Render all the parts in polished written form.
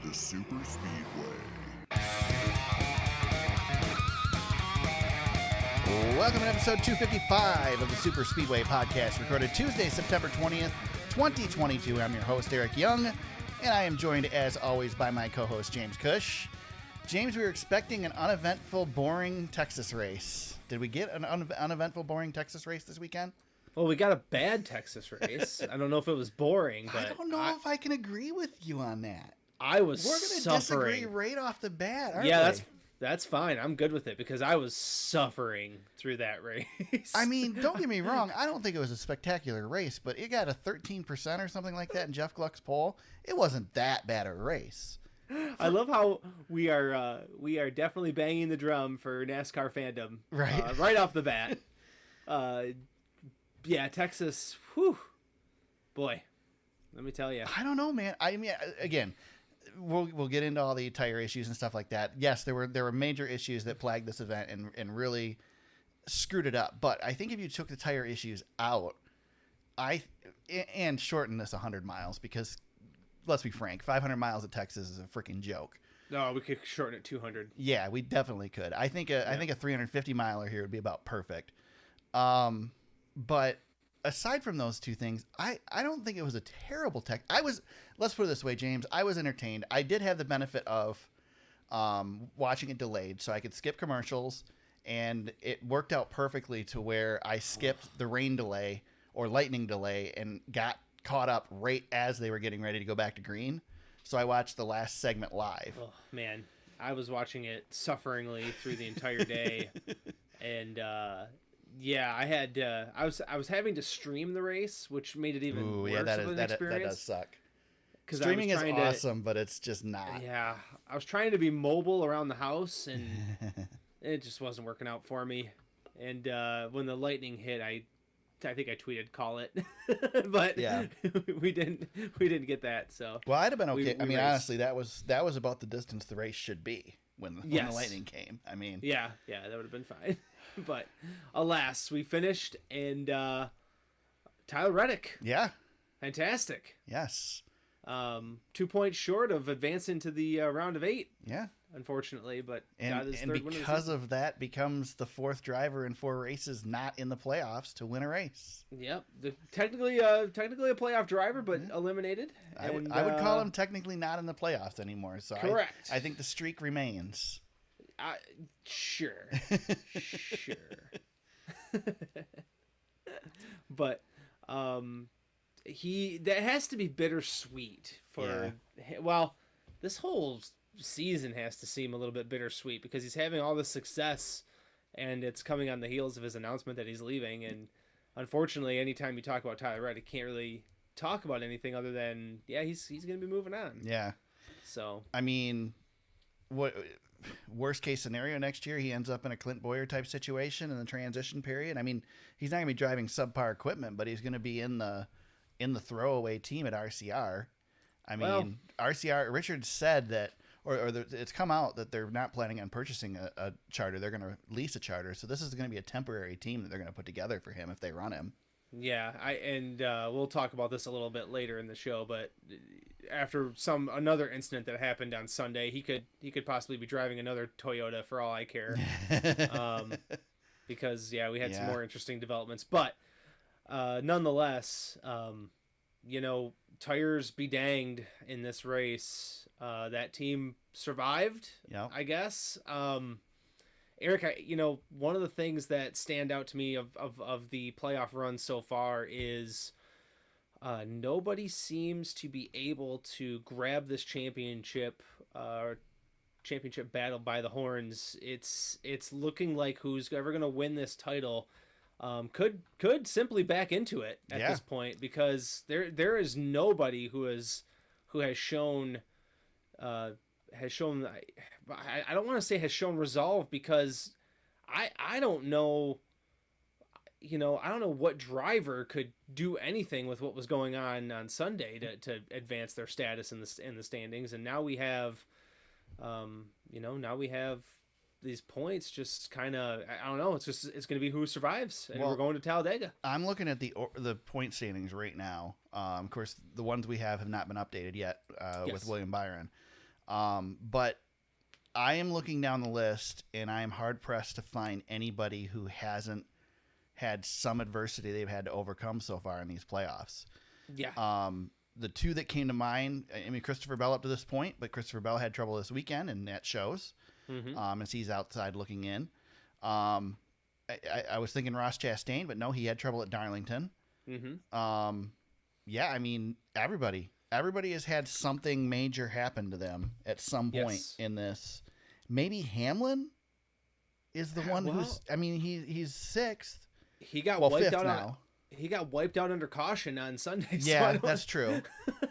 the Super Speedway. Welcome to episode 255 of the Super Speedway podcast, recorded Tuesday, September 20th, 2022. I'm your host, Eric Young, and I am joined, as always, by my co-host, James Cush. James, we were expecting an uneventful, boring Texas race. Did we get an uneventful, boring Texas race this weekend? Well, we got a bad Texas race. I don't know if it was boring, but I don't know if I can agree with you on that. I was We're going to suffering. disagree right off the bat, aren't Yeah, we? that's fine. I'm good with it because I was suffering through that race. I mean, don't get me wrong. I don't think it was a spectacular race, but it got a 13% or something like that in Jeff Gluck's poll. It wasn't that bad a race. I love how we are definitely banging the drum for NASCAR fandom right off the bat. Yeah, Texas. Whew, boy, let me tell you. I don't know, man. I mean, again, we'll get into all the tire issues and stuff like that. Yes, there were major issues that plagued this event and really screwed it up. But I think if you took the tire issues out, and shortened this 100 miles, because let's be frank, 500 miles at Texas is a freaking joke. No, we could shorten it 200. Yeah, we definitely could. I think a 350 miler here would be about perfect. But aside from those two things, I don't think it was a terrible let's put it this way, James. I was entertained. I did have the benefit of watching it delayed, so I could skip commercials, and it worked out perfectly to where I skipped the rain delay or lightning delay and got caught up right as they were getting ready to go back to green. So I watched the last segment live. Oh man, I was watching it sufferingly through the entire day, and yeah, I had I was having to stream the race, which made it even worse of an experience. That does suck. Streaming is awesome, but it's just not. Yeah, I was trying to be mobile around the house, and it just wasn't working out for me. And when the lightning hit, I think I tweeted "call it," but yeah, we didn't get that. So well, I'd have been okay. I mean, honestly, that was about the distance the race should be when the lightning came. I mean, yeah, that would have been fine. But alas, we finished, and Tyler Reddick. Yeah. Fantastic. Yes. 2 points short of advancing to the round of 8. Yeah. Unfortunately, but and because of that, becomes the fourth driver in 4 races not in the playoffs to win a race. Yep. Technically a playoff driver, but eliminated. I would call him technically not in the playoffs anymore. So correct. I think the streak remains. Sure. But that has to be bittersweet for well, this whole season has to seem a little bit bittersweet because he's having all this success and it's coming on the heels of his announcement that he's leaving, and unfortunately anytime you talk about Tyler Reddick, you can't really talk about anything other than he's going to be moving on. Yeah. So I mean, what worst case scenario next year, he ends up in a Clint Boyer type situation in the transition period. I mean, he's not going to be driving subpar equipment, but he's going to be in the throwaway team at RCR. I mean, RCR, Richard said that, or it's come out that they're not planning on purchasing a charter. They're going to lease a charter. So this is going to be a temporary team that they're going to put together for him if they run him. Yeah, we'll talk about this a little bit later in the show, but after another incident that happened on Sunday, he could possibly be driving another Toyota for all I care. Because we had some more interesting developments, but nonetheless, tires be danged in this race. That team survived, I guess. Eric, one of the things that stand out to me of the playoff run so far is nobody seems to be able to grab this championship battle by the horns. It's looking like who's ever going to win this title could simply back into it at this point, because there is nobody who has shown I don't want to say has shown resolve, because I don't know, I don't know what driver could do anything with what was going on Sunday to advance their status in the standings. And now we have these points just kind of, I don't know, it's going to be who survives, and we're going to Talladega. I'm looking at the point standings right now. Of course, the ones we have not been updated yet with William Byron. But I am looking down the list, and I am hard pressed to find anybody who hasn't had some adversity they've had to overcome so far in these playoffs. Yeah. The two that came to mind, I mean, Christopher Bell up to this point, but Christopher Bell had trouble this weekend, and that shows. As he's outside looking in. I was thinking Ross Chastain, but no, he had trouble at Darlington. Yeah, I mean, everybody has had something major happen to them at some point in this. Maybe Hamlin is the one who's. I mean, he's sixth. He got wiped out now. He got wiped out under caution on Sunday. Yeah, so that's true.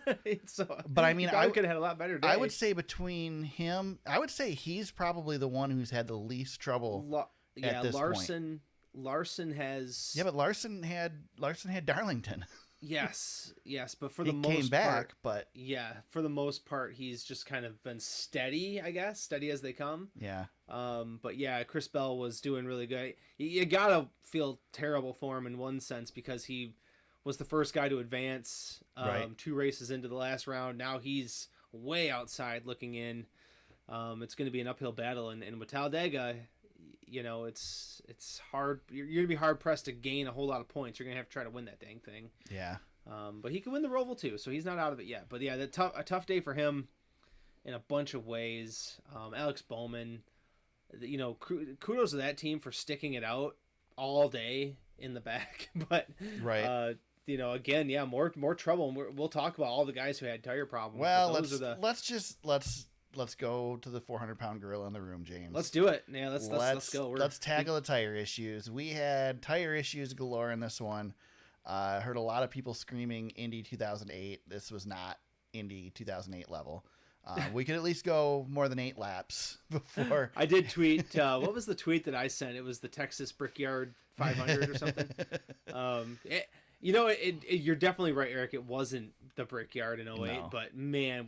But I mean, I could have had a lot better day. I would say between him, I would say he's probably the one who's had the least trouble. At this point. Larson has. Yeah, but Larson had Darlington. Yes, but for the most part, he came back, but for the most part, he's just kind of been steady, I guess, steady as they come. Yeah. But yeah, Chris Bell was doing really good. You gotta feel terrible for him in one sense because he was the first guy to advance 2 races into the last round. Now he's way outside looking in. It's going to be an uphill battle, and with Talladega, it's hard. You're going to be hard pressed to gain a whole lot of points. You're going to have to try to win that dang thing. Yeah. But he can win the Roval too, so he's not out of it yet. But yeah, a tough day for him in a bunch of ways. Alex Bowman, kudos to that team for sticking it out all day in the back. But again, more trouble. And we'll talk about all the guys who had tire problems. Well, let's go to the 400-pound gorilla in the room, James. Let's do it. Yeah, let's go. Let's tackle the tire issues. We had tire issues galore in this one. I heard a lot of people screaming Indy 2008. This was not Indy 2008 level. We could at least go more than 8 laps before. I did tweet. What was the tweet that I sent? It was the Texas Brickyard 500 or something. You're definitely right, Eric. It wasn't the Brickyard in 08, but man,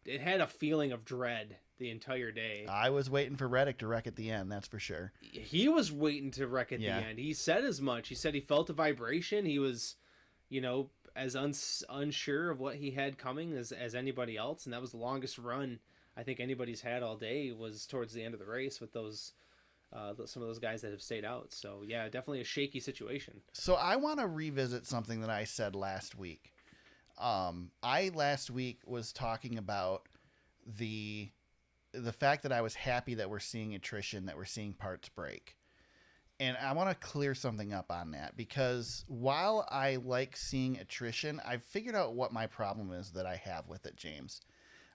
it had a feeling of dread the entire day. I was waiting for Reddick to wreck at the end, that's for sure. He was waiting to wreck at the end. He said as much. He said he felt a vibration. He was, as unsure of what he had coming as anybody else, and that was the longest run I think anybody's had all day was towards the end of the race with those some of those guys that have stayed out. So, yeah, definitely a shaky situation. So I want to revisit something that I said last week. I last week was talking about the fact that I was happy that we're seeing attrition, that we're seeing parts break. And I want to clear something up on that because while I like seeing attrition, I've figured out what my problem is that I have with it, James.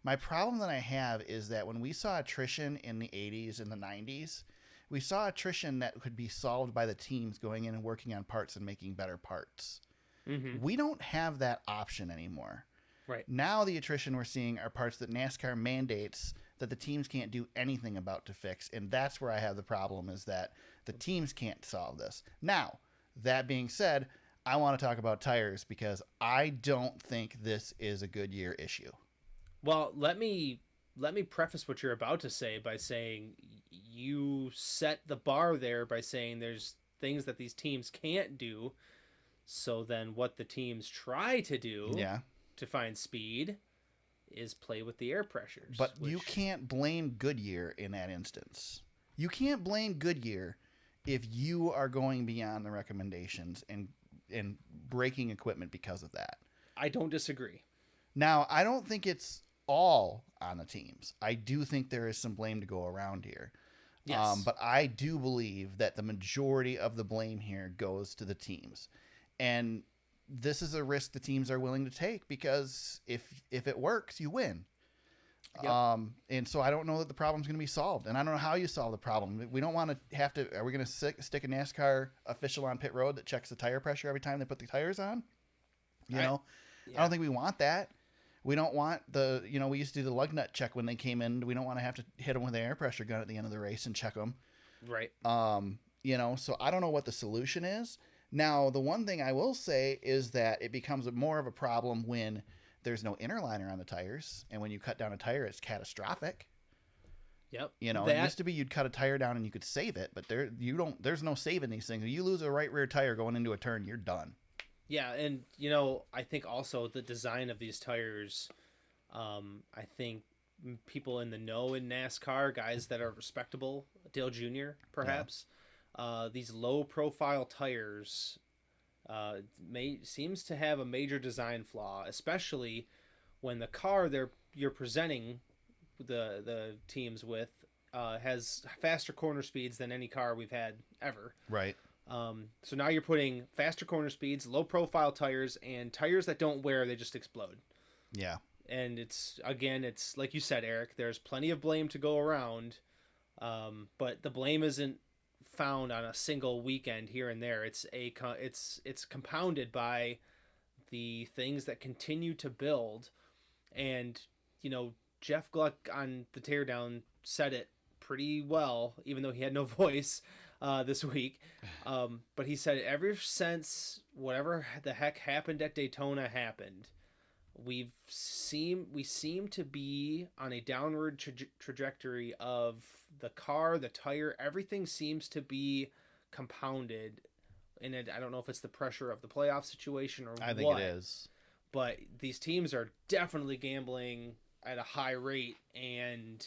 My problem that I have is that when we saw attrition in the 80s and the 90s, we saw attrition that could be solved by the teams going in and working on parts and making better parts. Mm-hmm. We don't have that option anymore. Right. Now the attrition we're seeing are parts that NASCAR mandates that the teams can't do anything about to fix. And that's where I have the problem, is that the teams can't solve this. Now, that being said, I want to talk about tires because I don't think this is a Goodyear issue. Well, let me preface what you're about to say by saying you set the bar there by saying there's things that these teams can't do. So then what the teams try to do to find speed is play with the air pressures. But you can't blame Goodyear in that instance. You can't blame Goodyear if you are going beyond the recommendations and breaking equipment because of that. I don't disagree. Now, I don't think it's all on the teams. I do think there is some blame to go around here. Yes. But I do believe that the majority of the blame here goes to the teams. And this is a risk the teams are willing to take because if it works, you win. Yep. And so I don't know that the problem's going to be solved. And I don't know how you solve the problem. We don't want to have to... Are we going to stick a NASCAR official on pit road that checks the tire pressure every time they put the tires on? I don't think we want that. We don't want we used to do the lug nut check when they came in. We don't want to have to hit them with an air pressure gun at the end of the race and check them. Right. So I don't know what the solution is. Now, the one thing I will say is that it becomes more of a problem when there's no inner liner on the tires. And when you cut down a tire, it's catastrophic. Yep. It used to be you'd cut a tire down and you could save it, but there's no saving these things. If you lose a right rear tire going into a turn, you're done. Yeah, and I think also the design of these tires, I think people in the know in NASCAR, guys that are respectable, Dale Jr. perhaps. Yeah. These low profile tires seems to have a major design flaw, especially when the car you're presenting the teams with has faster corner speeds than any car we've had ever. Right. So now you're putting faster corner speeds, low profile tires, and tires that don't wear, they just explode. Yeah. And it's like you said, Eric, there's plenty of blame to go around. But the blame isn't found on a single weekend here and there. It's compounded by the things that continue to build. And, Jeff Gluck on the Teardown said it pretty well, even though he had no voice this week. But he said ever since whatever the heck happened at Daytona happened, we seem to be on a downward trajectory of the car, the tire. Everything seems to be compounded. And I don't know if it's the pressure of the playoff situation or I think it is. But these teams are definitely gambling at a high rate, and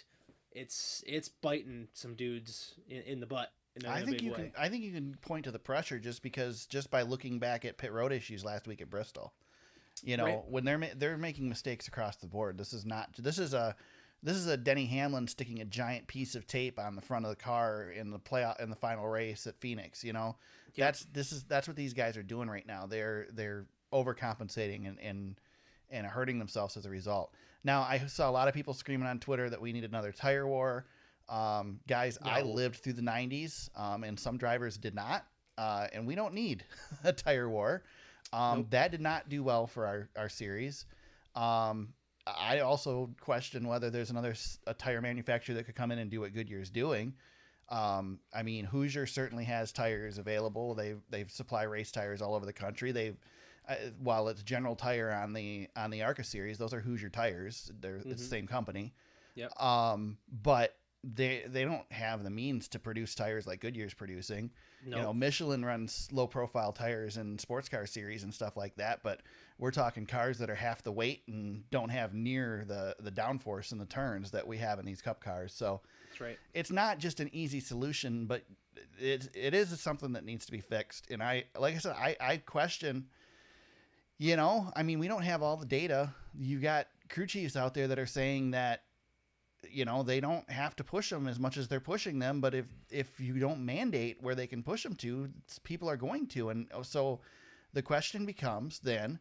it's biting some dudes in the butt. I think you can point to the pressure just by looking back at pit road issues last week at Bristol. Right. When they're making mistakes across the board. This is a Denny Hamlin sticking a giant piece of tape on the front of the car in the final race at Phoenix. Yep. That's what these guys are doing right now. They're overcompensating and hurting themselves as a result. Now, I saw a lot of people screaming on Twitter that we need another tire war. Guys, no. I lived through the 90s, and some drivers did not, and we don't need a tire war. Nope. That did not do well for our series. I also question whether there's a tire manufacturer that could come in and do what Goodyear's doing. Hoosier certainly has tires available. They've supply race tires all over the country. While it's General Tire on the ARCA series, those are Hoosier tires. It's the same company. Yep. But they don't have the means to produce tires like Goodyear's producing. Nope. Michelin runs low profile tires in sports car series and stuff like that, but we're talking cars that are half the weight and don't have near the downforce in the turns that we have in these Cup cars. So that's right. It's not just an easy solution, but it is something that needs to be fixed. And I question, we don't have all the data. You got crew chiefs out there that are saying that they don't have to push them as much as they're pushing them, but if you don't mandate where they can push them to, people are going to. And so the question becomes then,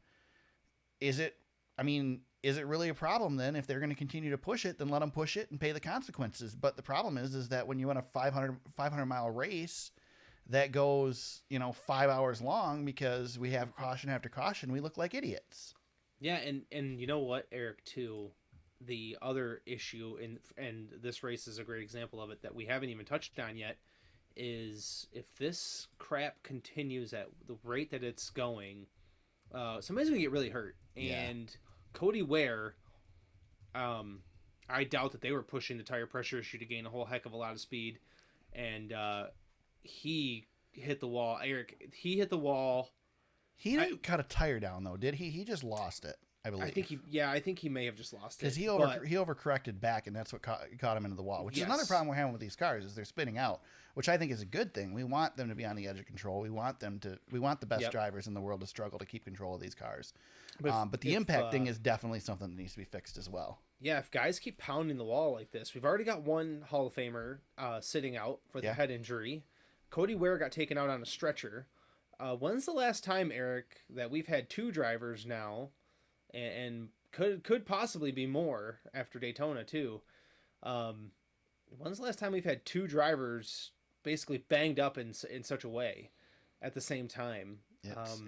is it really a problem then? If they're going to continue to push it, then let them push it and pay the consequences. But the problem is that when you run a 500 mile race that goes, 5 hours long because we have caution after caution, we look like idiots. Yeah. And you know what, Eric, too, the other issue, and this race is a great example of it that we haven't even touched on yet, is if this crap continues at the rate that it's going, somebody's going to get really hurt. Yeah. And Cody Ware, I doubt that they were pushing the tire pressure issue to gain a whole heck of a lot of speed. And he hit the wall. Eric, he hit the wall. He didn't cut a tire down, though, did he? He just lost it. I believe. I think he may have just lost it. Because he overcorrected back, and that's what caught him into the wall, which is another problem we're having with these cars, is they're spinning out, which I think is a good thing. We want them to be on the edge of control. We want the best drivers in the world to struggle to keep control of these cars. But the impact thing is definitely something that needs to be fixed as well. Yeah, if guys keep pounding the wall like this, we've already got one Hall of Famer sitting out for the head injury. Cody Ware got taken out on a stretcher. When's the last time, Eric, that we've had two drivers now, and could possibly be more after Daytona too? When's the last time we've had two drivers basically banged up in such a way at the same time?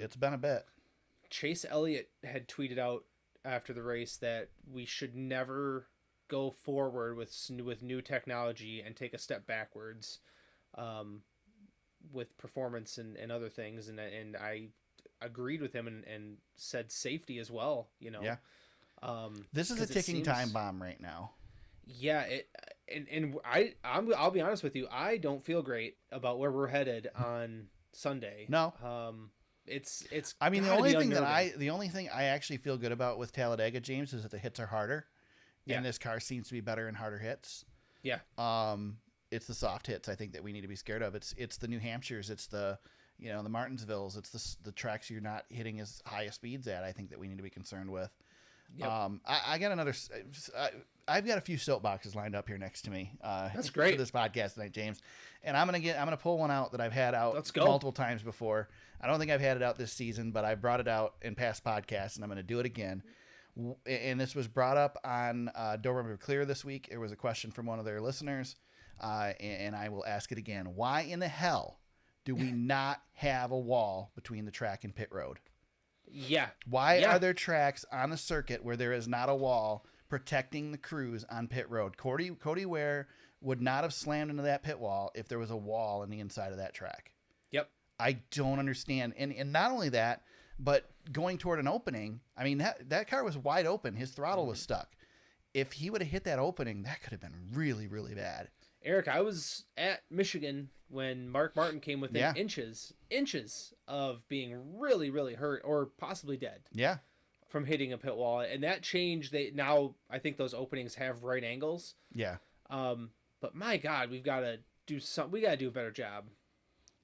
It's been a bit. Chase Elliott had tweeted out after the race that we should never go forward with new technology and take a step backwards with performance and other things, and I agreed with him and said safety as well. Yeah. This is a ticking time bomb right now. Yeah, I'll be honest with you. I don't feel great about where we're headed on Sunday. No. It's. the only thing I actually feel good about with Talladega, James, is that the hits are harder, and this car seems to be better in harder hits. Yeah. It's the soft hits I think that we need to be scared of. It's the New Hampshires, it's the the Martinsvilles, it's the tracks you're not hitting as high of speeds at. I think that we need to be concerned with. Yep. I got another. I've got a few soapboxes lined up here next to me. That's great for this podcast tonight, James. And I'm gonna pull one out that I've had out multiple times before. I don't think I've had it out this season, but I brought it out in past podcasts, and I'm gonna do it again. And this was brought up on Don't Remember Clear this week. There was a question from one of their listeners, and I will ask it again. Why in the hell do we not have a wall between the track and pit road? Yeah. Why are there tracks on the circuit where there is not a wall protecting the crews on pit road? Cody Ware would not have slammed into that pit wall if there was a wall on the inside of that track. Yep. I don't understand. And not only that, but going toward an opening, I mean, that car was wide open. His throttle was stuck. If he would have hit that opening, that could have been really, really bad. Eric, I was at Michigan when Mark Martin came within inches of being really, really hurt or possibly dead. Yeah. From hitting a pit wall. And that changed. Now I think those openings have right angles. Yeah. But my God, we got to do a better job.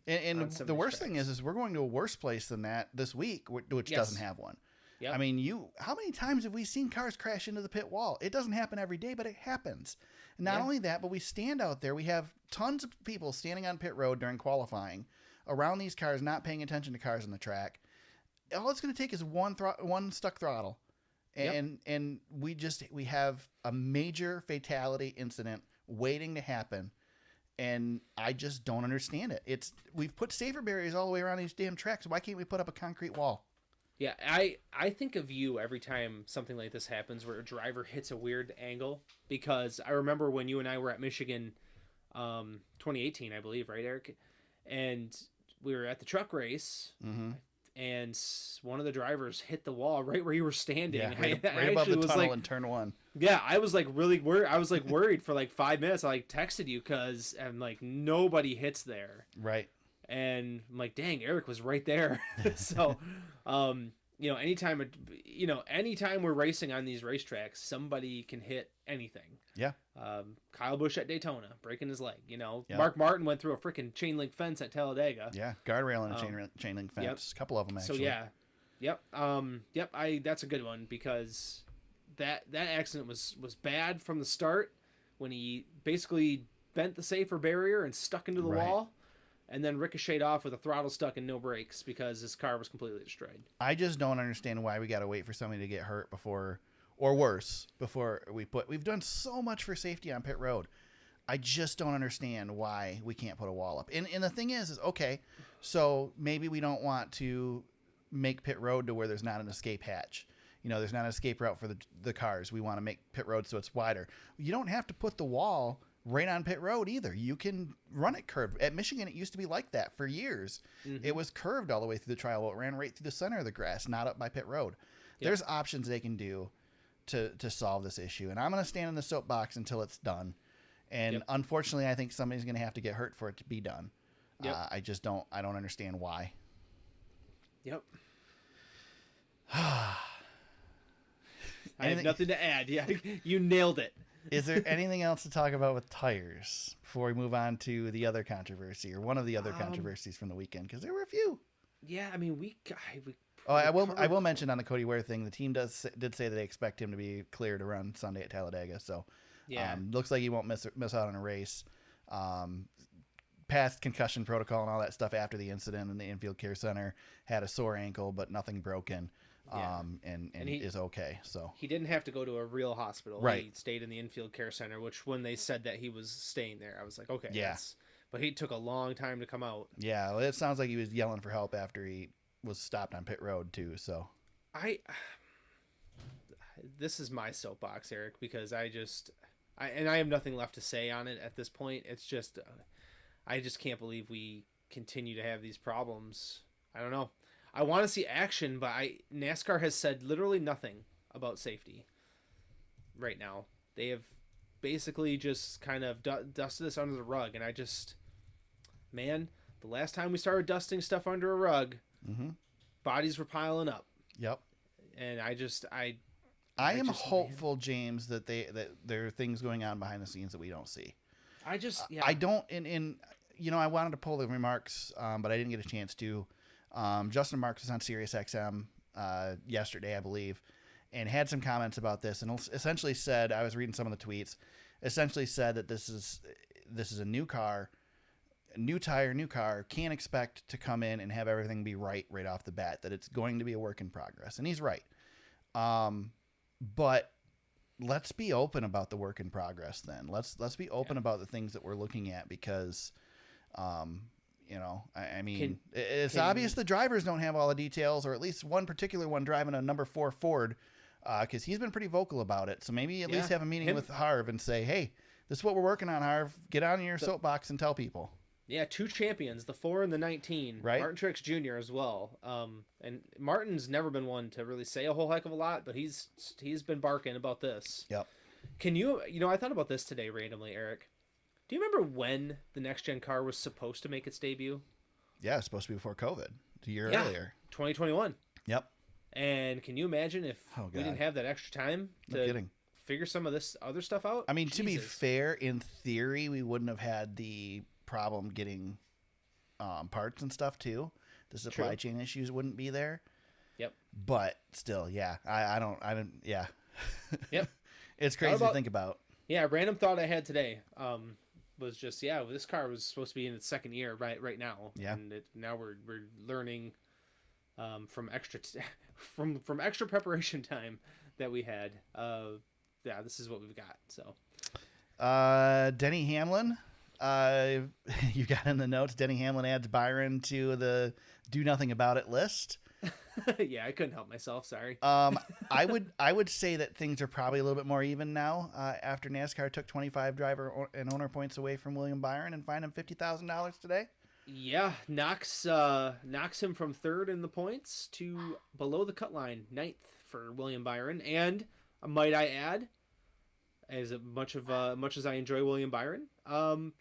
And the worst thing is we're going to a worse place than that this week, which doesn't have one. Yep. I mean, how many times have we seen cars crash into the pit wall? It doesn't happen every day, but it happens. Not only that, but we stand out there. We have tons of people standing on pit road during qualifying around these cars, not paying attention to cars on the track. All it's going to take is one stuck throttle. And we have a major fatality incident waiting to happen. And I just don't understand it. We've put safer barriers all the way around these damn tracks. Why can't we put up a concrete wall? Yeah, I think of you every time something like this happens where a driver hits a weird angle, because I remember when you and I were at Michigan 2018, I believe, right, Eric? And we were at the truck race, and one of the drivers hit the wall right where you were standing. Yeah, right above the tunnel in turn one. Yeah, I was like really worried. I was like worried for like 5 minutes. I like texted you because I'm like, nobody hits there. Right. And I'm like, dang, Eric was right there. So, anytime we're racing on these racetracks, somebody can hit anything. Yeah. Kyle Busch at Daytona, breaking his leg. Mark Martin went through a freaking chain link fence at Talladega. Yeah. Guardrail and a chain link fence. Yep. A couple of them, actually. So, yeah. Yep. That's a good one, because that accident was bad from the start when he basically bent the safer barrier and stuck into the wall. And then ricocheted off with a throttle stuck and no brakes because his car was completely destroyed. I just don't understand why we got to wait for somebody to get hurt before, or worse, before we've done so much for safety on pit road. I just don't understand why we can't put a wall up. And the thing is okay, so maybe we don't want to make pit road to where there's not an escape hatch. There's not an escape route for the cars. We want to make pit road so it's wider. You don't have to put the wall right on pit road either. You can run it curved. At Michigan, it used to be like that for years. It was curved all the way through the trial. It ran right through the center of the grass, not up by pit road. Yep. There's options they can do to solve this issue. And I'm going to stand in the soapbox until it's done. And unfortunately, I think somebody's going to have to get hurt for it to be done. Yep. I don't understand why. Yep. I have nothing to add. Yeah, you nailed it. Is there anything else to talk about with tires before we move on to the other controversy, or one of the other controversies from the weekend? Because there were a few. Yeah, I mean, I will mention on the Cody Ware thing, the team did say that they expect him to be cleared around Sunday at Talladega. So, looks like he won't miss out on a race. Passed concussion protocol and all that stuff after the incident in the infield care center. Had a sore ankle, but nothing broken. And he is okay. So he didn't have to go to a real hospital. Right. He stayed in the infield care center, which when they said that he was staying there, I was like, okay. Yeah. But he took a long time to come out. Yeah. Well, it sounds like he was yelling for help after he was stopped on pit road too. So this is my soapbox, Eric, because I have nothing left to say on it at this point. It's just, I just can't believe we continue to have these problems. I don't know. I want to see action, but NASCAR has said literally nothing about safety right now. They have basically just kind of dusted this under the rug, and the last time we started dusting stuff under a rug, bodies were piling up. Yep. And I am hopeful, James, that there are things going on behind the scenes that we don't see. I don't. I wanted to pull the remarks, but I didn't get a chance to. Justin Marks was on Sirius XM yesterday, I believe, and had some comments about this, and essentially said, I was reading some of the tweets, essentially said that this is a new car, a new tire, new car, can't expect to come in and have everything be right off the bat, that it's going to be a work in progress. And he's right. But let's be open about the work in progress then. Let's be open about the things that we're looking at, because, it's obvious the drivers don't have all the details, or at least one particular one driving a number 4 Ford, because he's been pretty vocal about it. So maybe at least have a meeting with Harv and say, hey, this is what we're working on, Harv. Get on your soapbox and tell people. Yeah, 2 champions, the 4 and the 19. Right. Martin Truex Jr. as well. And Martin's never been one to really say a whole heck of a lot, but he's been barking about this. Yep. Can you, I thought about this today randomly, Eric. Do you remember when the next-gen car was supposed to make its debut? Yeah, it's supposed to be before COVID, a year earlier. 2021. Yep. And can you imagine if we didn't have that extra time to figure some of this other stuff out? I mean, to be fair, in theory, we wouldn't have had the problem getting parts and stuff too. The supply chain issues wouldn't be there. Yep. But still, yeah, I don't, yeah. Yep. It's crazy to think about. Yeah, a random thought I had today was just, this car was supposed to be in its second year right now. Yeah. And now we're learning from extra preparation time that we had. This is what we've got. So, Denny Hamlin, you got in the notes. Denny Hamlin adds Byron to the do nothing about it list. Yeah, I couldn't help myself. Sorry. I would say that things are probably a little bit more even now. After NASCAR took 25 driver and owner points away from William Byron and fined him $50,000 today. Yeah, knocks him from 3rd in the points to below the cut line, 9th for William Byron. And might I add, as much as I enjoy William Byron,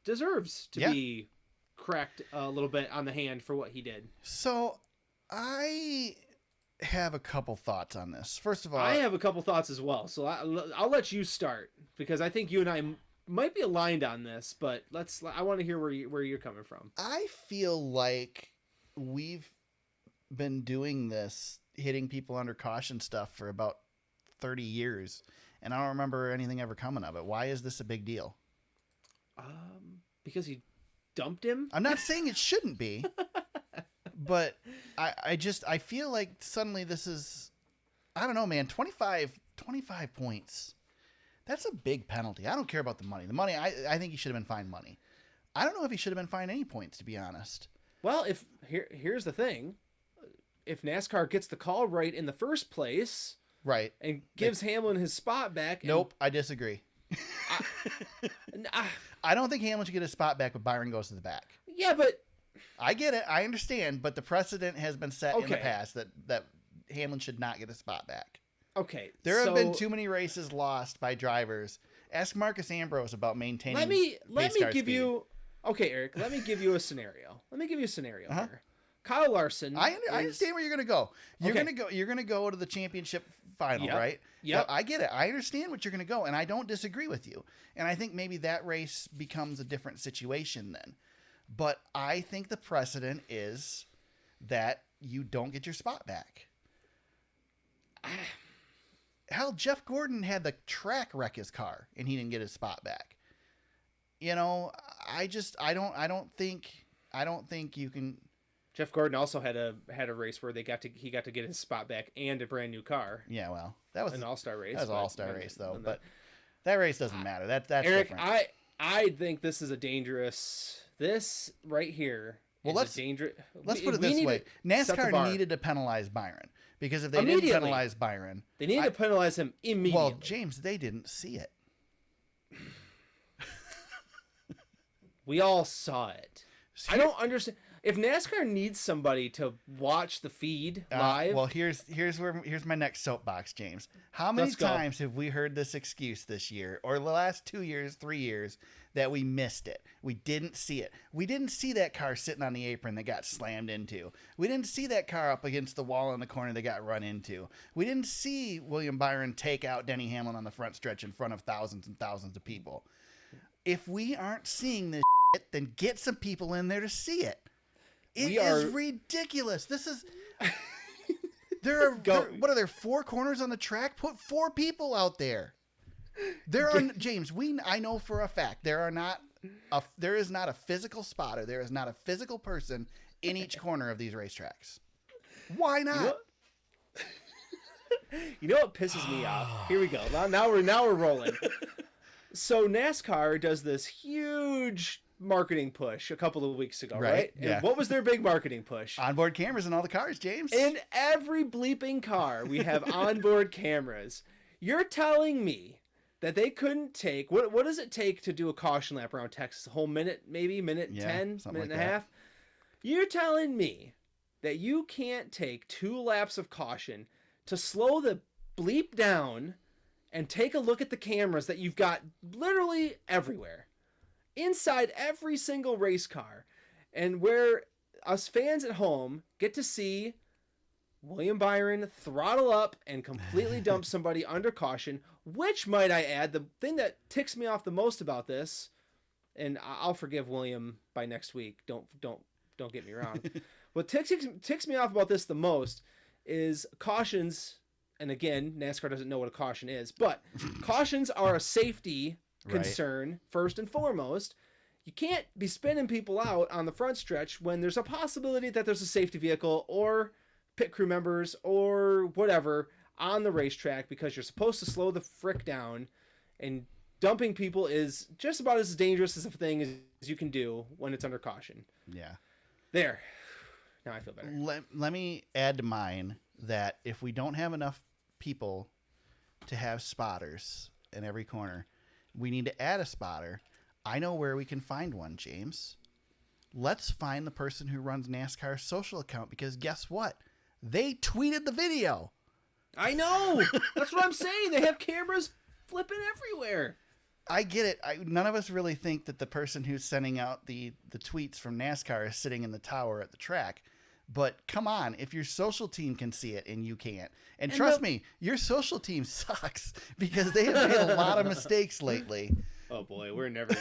deserves to be cracked a little bit on the hand for what he did. So I have a couple thoughts on this. First of all, I have a couple thoughts as well. So I'll let you start, because I think you and I might be aligned on this, but I want to hear where you're coming from. I feel like we've been doing this, hitting people under caution stuff for about 30 years, and I don't remember anything ever coming of it. Why is this a big deal? Because you dumped him? I'm not saying it shouldn't be. But I feel like suddenly this is, I don't know, man, 25 points. That's a big penalty. I don't care about the money. The money, I think he should have been fined money. I don't know if he should have been fined any points, to be honest. Well, here's the thing. If NASCAR gets the call right in the first place, right, and gives Hamlin his spot back. Nope, I disagree. I don't think Hamlin should get his spot back, but Byron goes to the back. Yeah, but I get it. I understand, but the precedent has been set in the past that Hamlin should not get a spot back. Okay. There have been too many races lost by drivers. Ask Marcus Ambrose about maintaining. Let me give you. Okay, Eric. Let me give you a scenario. Here. Kyle Larson. I understand where you're going to go. You're going to go to the championship final, right? Yeah. I get it. I understand what you're going to go, and I don't disagree with you. And I think maybe that race becomes a different situation then. But I think the precedent is that you don't get your spot back. Hell, Jeff Gordon had the track wreck his car, and he didn't get his spot back. I don't think you can. Jeff Gordon also had a race where he got to get his spot back and a brand new car. Yeah, well, that was an all-star race. That was an all-star race though, but that race doesn't matter. That's Eric, different. I think this is a dangerous. This right here. Well, let's put it this way: NASCAR needed to penalize Byron, because if they didn't penalize Byron, they needed to penalize him immediately. Well, James, they didn't see it. We all saw it. I don't understand. If NASCAR needs somebody to watch the feed live, well, here's my next soapbox, James. How many times have we heard this excuse this year, or the last 2 years, 3 years, that we missed it? We didn't see it. We didn't see that car sitting on the apron that got slammed into. We didn't see that car up against the wall in the corner that got run into. We didn't see William Byron take out Denny Hamlin on the front stretch in front of thousands and thousands of people. If we aren't seeing this shit, then get some people in there to see it. It is ridiculous. This is. What are there? 4 corners on the track? Put 4 people out there. There are James. I know for a fact there is not a physical spotter. There is not a physical person in each corner of these racetracks. Why not? You know what pisses me off? Here we go. Now we're rolling. So NASCAR does this huge marketing push a couple of weeks ago, right? Yeah. And what was their big marketing push? Onboard cameras in all the cars, James. In every bleeping car, we have onboard cameras. You're telling me that they couldn't take what does it take to do a caution lap around Texas? A whole minute, maybe minute 10, minute and a half. You're telling me that you can't take 2 laps of caution to slow the bleep down and take a look at the cameras that you've got literally everywhere, inside every single race car, and where us fans at home get to see William Byron throttle up and completely dump somebody under caution, which, might I add, the thing that ticks me off the most about this, and I'll forgive William by next week, don't get me wrong. What ticks me off about this the most is cautions, and again, NASCAR doesn't know what a caution is, but cautions are a safety concern first and foremost. You can't be spinning people out on the front stretch when there's a possibility that there's a safety vehicle or pit crew members or whatever on the racetrack, because you're supposed to slow the frick down, and dumping people is just about as dangerous as a thing as you can do when it's under caution. Yeah. There. Now I feel better. Let me add to mine that if we don't have enough people to have spotters in every corner, we need to add a spotter. I know where we can find one, James. Let's find the person who runs NASCAR's social account, because guess what? They tweeted the video. I know. That's what I'm saying. They have cameras flipping everywhere. I get it. None of us really think that the person who's sending out the tweets from NASCAR is sitting in the tower at the track. But come on, if your social team can see it and you can't. And trust me, your social team sucks, because they have made a lot of mistakes lately. Oh boy, we're never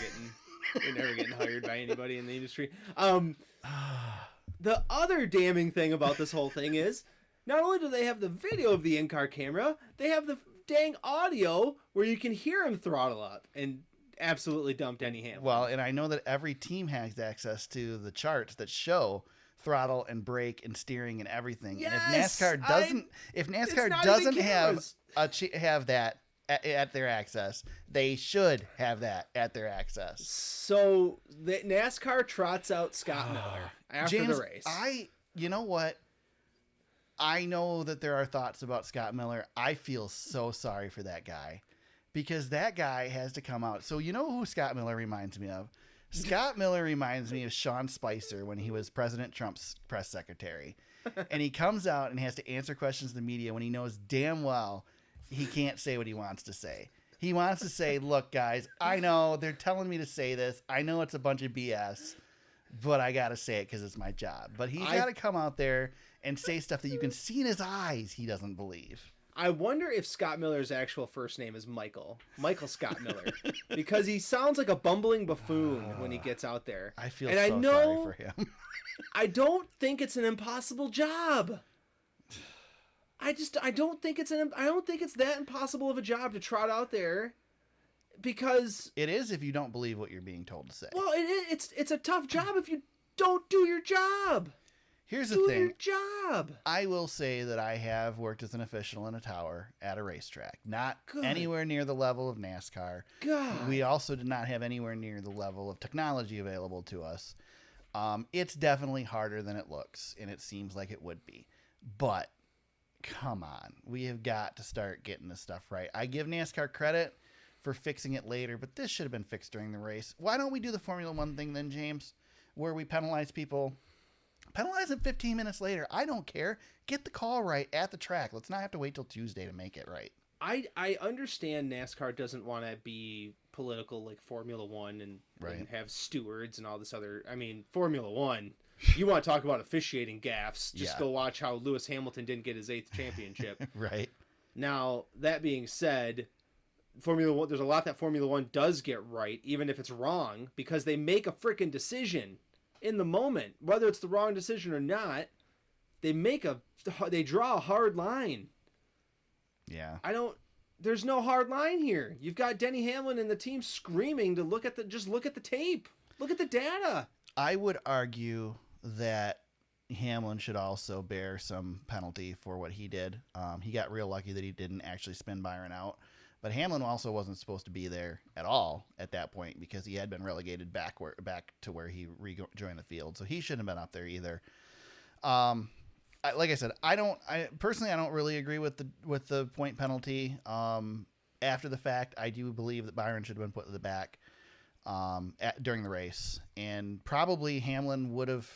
getting hired by anybody in the industry. The other damning thing about this whole thing is, not only do they have the video of the in-car camera, they have the dang audio where you can hear him throttle up and absolutely dump Denny Hamlin. Well, and I know that every team has access to the charts that show throttle and brake and steering and everything. Yes, and if NASCAR doesn't have that at their access, they should have that at their access. So the NASCAR trots out Scott Miller after James, the race. You know what? I know that there are thoughts about Scott Miller. I feel so sorry for that guy, because that guy has to come out. So you know who Scott Miller reminds me of? Scott Miller reminds me of Sean Spicer when he was President Trump's press secretary. And he comes out and has to answer questions to the media when he knows damn well he can't say what he wants to say. He wants to say, look, guys, I know they're telling me to say this. I know it's a bunch of BS, but I got to say it because it's my job. But he's got to come out there and say stuff that you can see in his eyes he doesn't believe. I wonder if Scott Miller's actual first name is Michael Scott Miller, because he sounds like a bumbling buffoon when he gets out there. I feel sorry for him. I don't think it's an impossible job. I don't think it's that impossible of a job to trot out there, because it is if you don't believe what you're being told to say. Well, it's a tough job if you don't do your job. Here's the thing. Do your job. I will say that I have worked as an official in a tower at a racetrack. Not anywhere near the level of NASCAR. God. We also did not have anywhere near the level of technology available to us. It's definitely harder than it looks, and it seems like it would be. But come on. We have got to start getting this stuff right. I give NASCAR credit for fixing it later, but this should have been fixed during the race. Why don't we do the Formula One thing then, James, where we penalize people penalize him 15 minutes later. I don't care. Get the call right at the track. Let's not have to wait till Tuesday to make it right. I understand NASCAR doesn't want to be political like Formula One and have stewards and all this other. I mean, Formula One, you want to talk about officiating gaffes? Just go watch how Lewis Hamilton didn't get his 8th championship. Right. Now, that being said, Formula One, there's a lot that Formula One does get right, even if it's wrong, because they make a freaking decision in the moment, whether it's the wrong decision or not. They draw a hard line. Yeah. There's no hard line here. You've got Denny Hamlin and the team screaming to look at the tape. Look at the data. I would argue that Hamlin should also bear some penalty for what he did. He got real lucky that he didn't actually spin Byron out. But Hamlin also wasn't supposed to be there at all at that point because he had been relegated back to where he rejoined the field. So he shouldn't have been up there either. Like I said, I personally don't really agree with the point penalty. After the fact, I do believe that Byron should have been put to the back during the race, and probably Hamlin would have.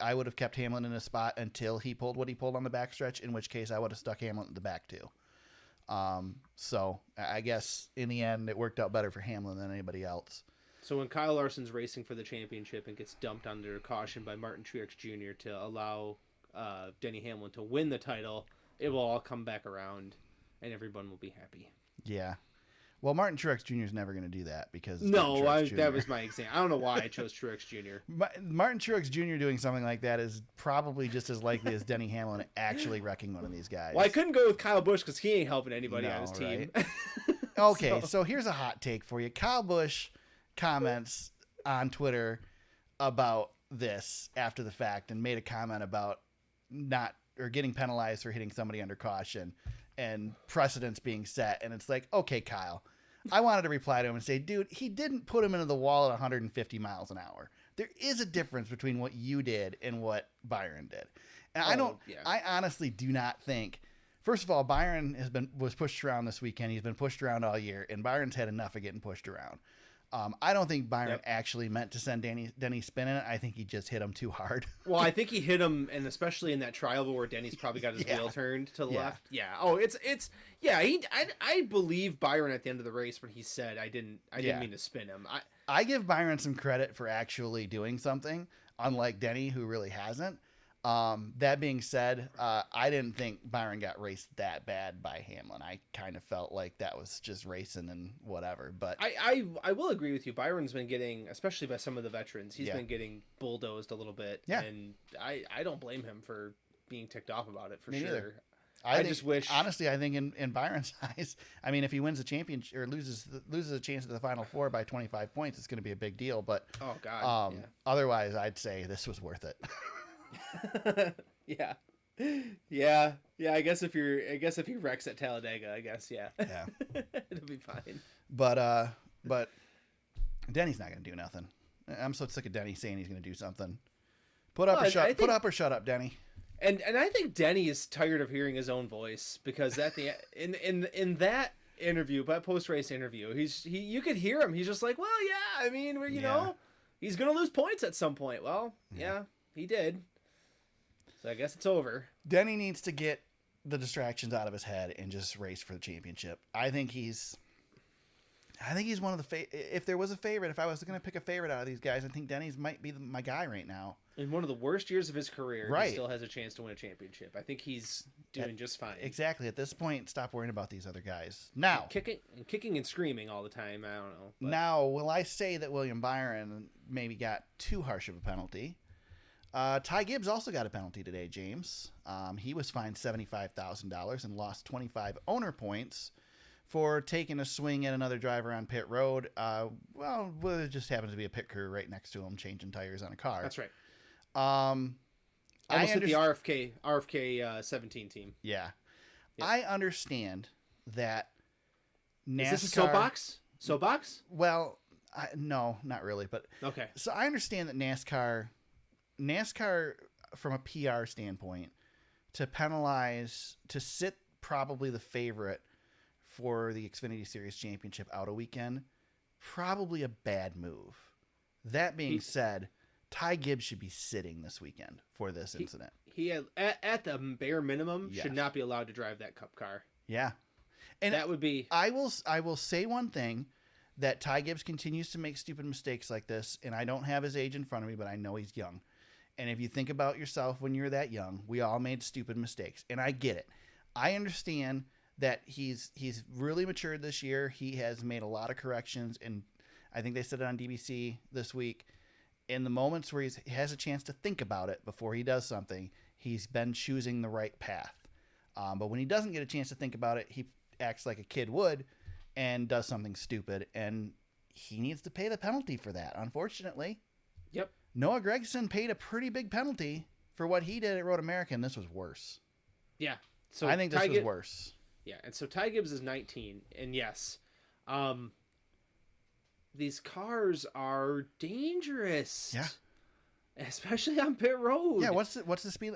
I would have kept Hamlin in a spot until he pulled what he pulled on the backstretch, in which case I would have stuck Hamlin at the back too. So I guess in the end it worked out better for Hamlin than anybody else. So when Kyle Larson's racing for the championship and gets dumped under caution by Martin Truex Jr. to allow Denny Hamlin to win the title, it will all come back around and everyone will be happy. Yeah. Well, Martin Truex Jr. is never going to do that because that was my example. I don't know why I chose Truex Jr. Martin Truex Jr. doing something like that is probably just as likely as Denny Hamlin actually wrecking one of these guys. Well, I couldn't go with Kyle Busch because he ain't helping anybody on his team. Right? Okay, so here's a hot take for you. Kyle Busch comments on Twitter about this after the fact and made a comment about getting penalized for hitting somebody under caution and precedents being set. And it's like, okay, Kyle, I wanted to reply to him and say, dude, he didn't put him into the wall at 150 miles an hour. There is a difference between what you did and what Byron did. And I honestly do not think, first of all, Byron was pushed around this weekend. He's been pushed around all year, and Byron's had enough of getting pushed around. I don't think Byron actually meant to send Denny spinning it. I think he just hit him too hard. Well, I think he hit him, and especially in that trial where Denny's probably got his wheel turned to the left. Yeah. Oh, I believe Byron at the end of the race when he said, I didn't mean to spin him. I give Byron some credit for actually doing something, unlike Denny, who really hasn't. That being said, I didn't think Byron got raced that bad by Hamlin. I kind of felt like that was just racing and whatever. But I will agree with you. Byron's been getting, especially by some of the veterans, he's been getting bulldozed a little bit. Yeah. And I don't blame him for being ticked off about it for sure. Neither. I just wish, honestly, I think in Byron's eyes, I mean, if he wins the championship or loses a chance at the Final Four by 25 points, it's going to be a big deal. But otherwise, I'd say this was worth it. Yeah. I guess if he wrecks at Talladega, I guess it'll be fine. But Denny's not gonna do nothing. I'm so sick of Denny saying he's gonna do something. Put up or shut up, Denny. And I think Denny is tired of hearing his own voice because at the in that interview, that post race interview, you could hear him. He's just like, well, yeah, I mean, you know, he's gonna lose points at some point. Well, yeah, he did. So I guess it's over. Denny needs to get the distractions out of his head and just race for the championship. I think he's one of the if there was a favorite, if I was going to pick a favorite out of these guys, I think Denny's might be my guy right now. In one of the worst years of his career, he still has a chance to win a championship. I think he's doing just fine. Exactly. At this point, stop worrying about these other guys. Now, kicking and screaming all the time. I don't know. But. Now, will I say that William Byron maybe got too harsh of a penalty? Ty Gibbs also got a penalty today, James. He was fined $75,000 and lost 25 owner points for taking a swing at another driver on pit road. Well, it just happens to be a pit crew right next to him changing tires on a car. That's right. Almost hit the RFK 17 team. Yeah. I understand that NASCAR... Is this a soapbox? Soapbox? Well, no, not really. But okay. So I understand that NASCAR, from a PR standpoint, to sit probably the favorite for the Xfinity Series Championship out a weekend, probably a bad move. That being said, Ty Gibbs should be sitting this weekend for this incident. He had, at the bare minimum, should not be allowed to drive that Cup car. Yeah. And that would be... I will say one thing, that Ty Gibbs continues to make stupid mistakes like this, and I don't have his age in front of me, but I know he's young. And if you think about yourself when you're that young, we all made stupid mistakes, and I get it. I understand that he's really matured this year. He has made a lot of corrections, and I think they said it on DBC this week. In the moments where he has a chance to think about it before he does something, he's been choosing the right path. But when he doesn't get a chance to think about it, he acts like a kid would and does something stupid, and he needs to pay the penalty for that, unfortunately. Yep. Noah Gragson paid a pretty big penalty for what he did at Road America, and this was worse. Yeah. So I think this was worse. Yeah, and so Ty Gibbs is 19, and yes, these cars are dangerous. Yeah. Especially on pit road. Yeah, what's the speed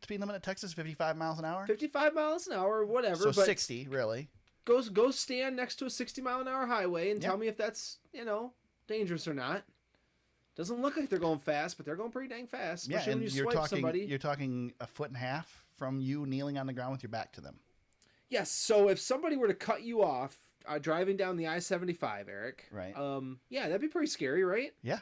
limit at Texas? 55 miles an hour? 55 miles an hour, whatever. So but 60, really. Go stand next to a 60-mile-an-hour highway and tell me if that's, dangerous or not. Doesn't look like they're going fast, but they're going pretty dang fast. Especially when you swipe somebody. You're talking a foot and a half from you kneeling on the ground with your back to them. Yes, so if somebody were to cut you off driving down the I-75, Eric. Right. Yeah, that'd be pretty scary, right? Yeah.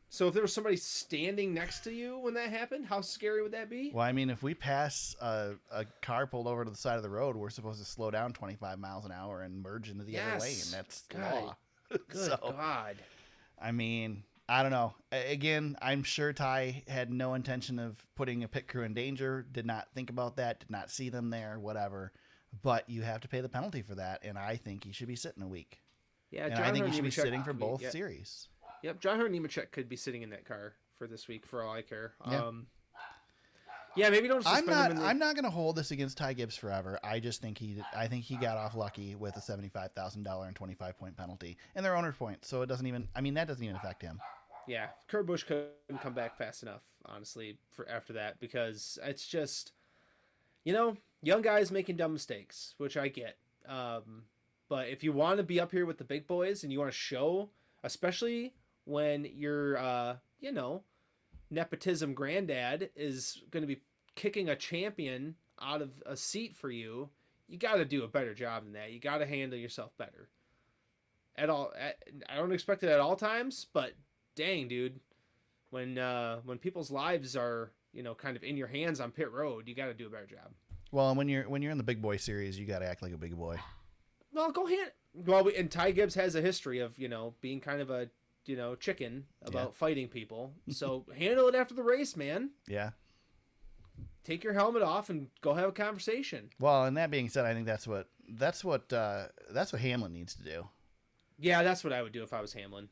So if there was somebody standing next to you when that happened, how scary would that be? Well, I mean, if we pass a car pulled over to the side of the road, we're supposed to slow down 25 miles an hour and merge into the other lane. That's law. Good God. I mean, I don't know. Again, I'm sure Ty had no intention of putting a pit crew in danger, did not think about that, did not see them there, whatever. But you have to pay the penalty for that, and I think he should be sitting a week. Yeah, and I think he should be sitting for both series. Yep, John Hunter Nemechek could be sitting in that car for this week, for all I care. Yeah. Maybe don't suspend him. I'm not going to hold this against Ty Gibbs forever. I just think he got off lucky with a $75,000 and 25-point penalty, and their owner's points. So it doesn't even. I mean, that doesn't even affect him. Yeah, Kurt Busch couldn't come back fast enough, honestly, for after that, because it's just, young guys making dumb mistakes, which I get. But if you want to be up here with the big boys and you want to show, especially when your, nepotism granddad is going to be kicking a champion out of a seat for you, you got to do a better job than that. You got to handle yourself better. I don't expect it at all times, but dang, dude, when people's lives are, kind of in your hands on pit road, you got to do a better job. Well, and when you're in the big boy series, you got to act like a big boy. Well, go ahead. Well, and Ty Gibbs has a history of, being kind of a, chicken about fighting people. So handle it after the race, man. Yeah. Take your helmet off and go have a conversation. Well, and that being said, I think that's what Hamlin needs to do. Yeah, that's what I would do if I was Hamlin.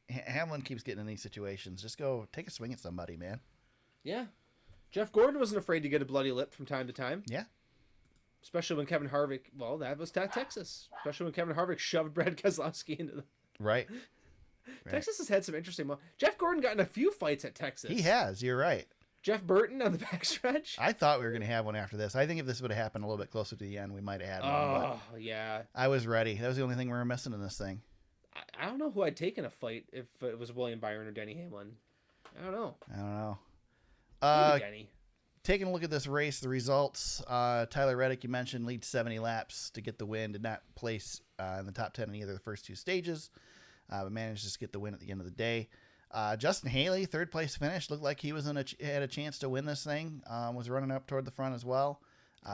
Hamlin keeps getting in these situations. Just go take a swing at somebody, man. Yeah. Jeff Gordon wasn't afraid to get a bloody lip from time to time. Yeah. Especially when Kevin Harvick, well, that was Texas. Especially when Kevin Harvick shoved Brad Keselowski into the... Right. Texas has had some interesting moments. Jeff Gordon got in a few fights at Texas. He has. You're right. Jeff Burton on the backstretch. I thought we were going to have one after this. I think if this would have happened a little bit closer to the end, we might have had one. Oh, yeah. I was ready. That was the only thing we were missing in this thing. I don't know who I'd take in a fight if it was William Byron or Denny Hamlin. I don't know. Maybe Denny. Taking a look at this race, the results, Tyler Reddick, you mentioned, leads 70 laps to get the win. Did not place in the top 10 in either of the first two stages, but managed to get the win at the end of the day. Justin Haley, third place finish. Looked like he had a chance to win this thing. Was running up toward the front as well.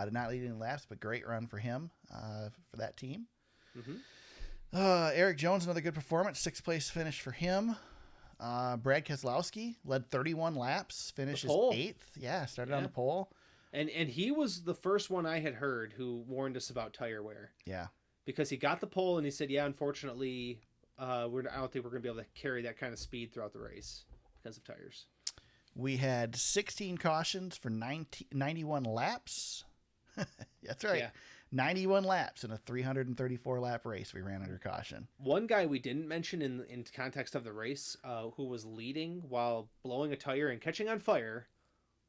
Did not lead any laps, but great run for him, for that team. Mm-hmm. Eric Jones, another good performance. Sixth place finish for him. Brad Keselowski led 31 laps, finishes 8th. Yeah, started on the pole. And he was the first one I had heard who warned us about tire wear. Yeah. Because he got the pole and he said, yeah, unfortunately, I don't think we're going to be able to carry that kind of speed throughout the race because of tires. We had 16 cautions for 91 laps. That's right. Yeah. 91 laps in a 334-lap race we ran under caution. One guy we didn't mention in context of the race who was leading while blowing a tire and catching on fire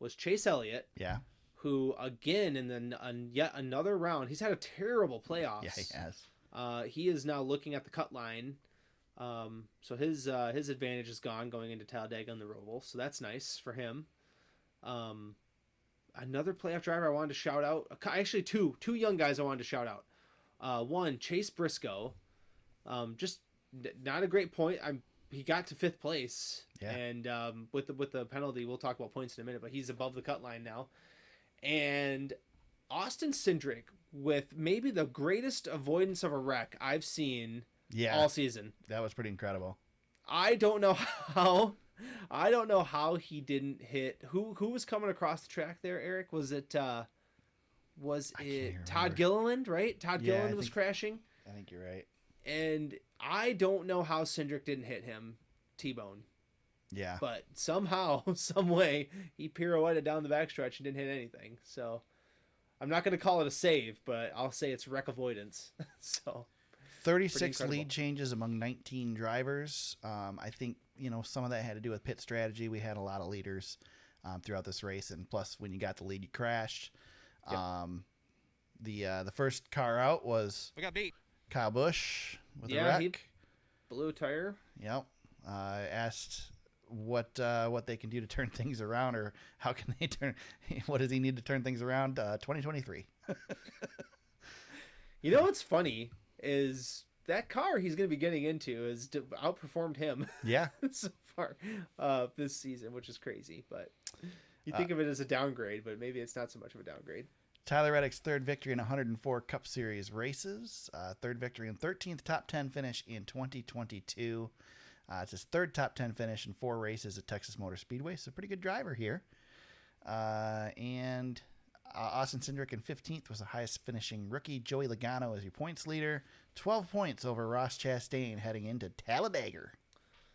was Chase Elliott. Yeah. Who, again, in yet another round, he's had a terrible playoffs. Yeah, he has. He is now looking at the cut line So his advantage is gone going into Talladega in the Roval, so that's nice for him. Another playoff driver I wanted to shout out. Actually, two young guys I wanted to shout out. One, Chase Briscoe. Just not a great point. He got to 5th place, and with the penalty, we'll talk about points in a minute. But he's above the cut line now. And Austin Cindric with maybe the greatest avoidance of a wreck I've seen all season. That was pretty incredible. I don't know how he didn't hit. Who was coming across the track there, Eric? Was it Todd Gilliland, right? Todd Gilliland was crashing. I think you're right. And I don't know how Cindric didn't hit him T-bone. Yeah. But somehow, some way, he pirouetted down the backstretch and didn't hit anything. So I'm not going to call it a save, but I'll say it's wreck avoidance. So 36 lead changes among 19 drivers. I think, some of that had to do with pit strategy. We had a lot of leaders throughout this race, and plus when you got the lead, you crashed. Yep. The first car out was we got beat. Kyle Busch with a wreck. He blew a tire. Yep. Asked what they can do to turn things around, or how can they what does he need to turn things around? 2023. What's funny is that car he's going to be getting into has outperformed him. Yeah. So far this season, which is crazy. But you think of it as a downgrade, but maybe it's not so much of a downgrade. Tyler Reddick's 3rd victory in 104 Cup Series races, 3rd victory and 13th top 10 finish in 2022. It's his 3rd top 10 finish in 4 races at Texas Motor Speedway, so pretty good driver here. And Austin Cindric in 15th was the highest finishing rookie. Joey Logano is your points leader, 12 points over Ross Chastain heading into Talladega.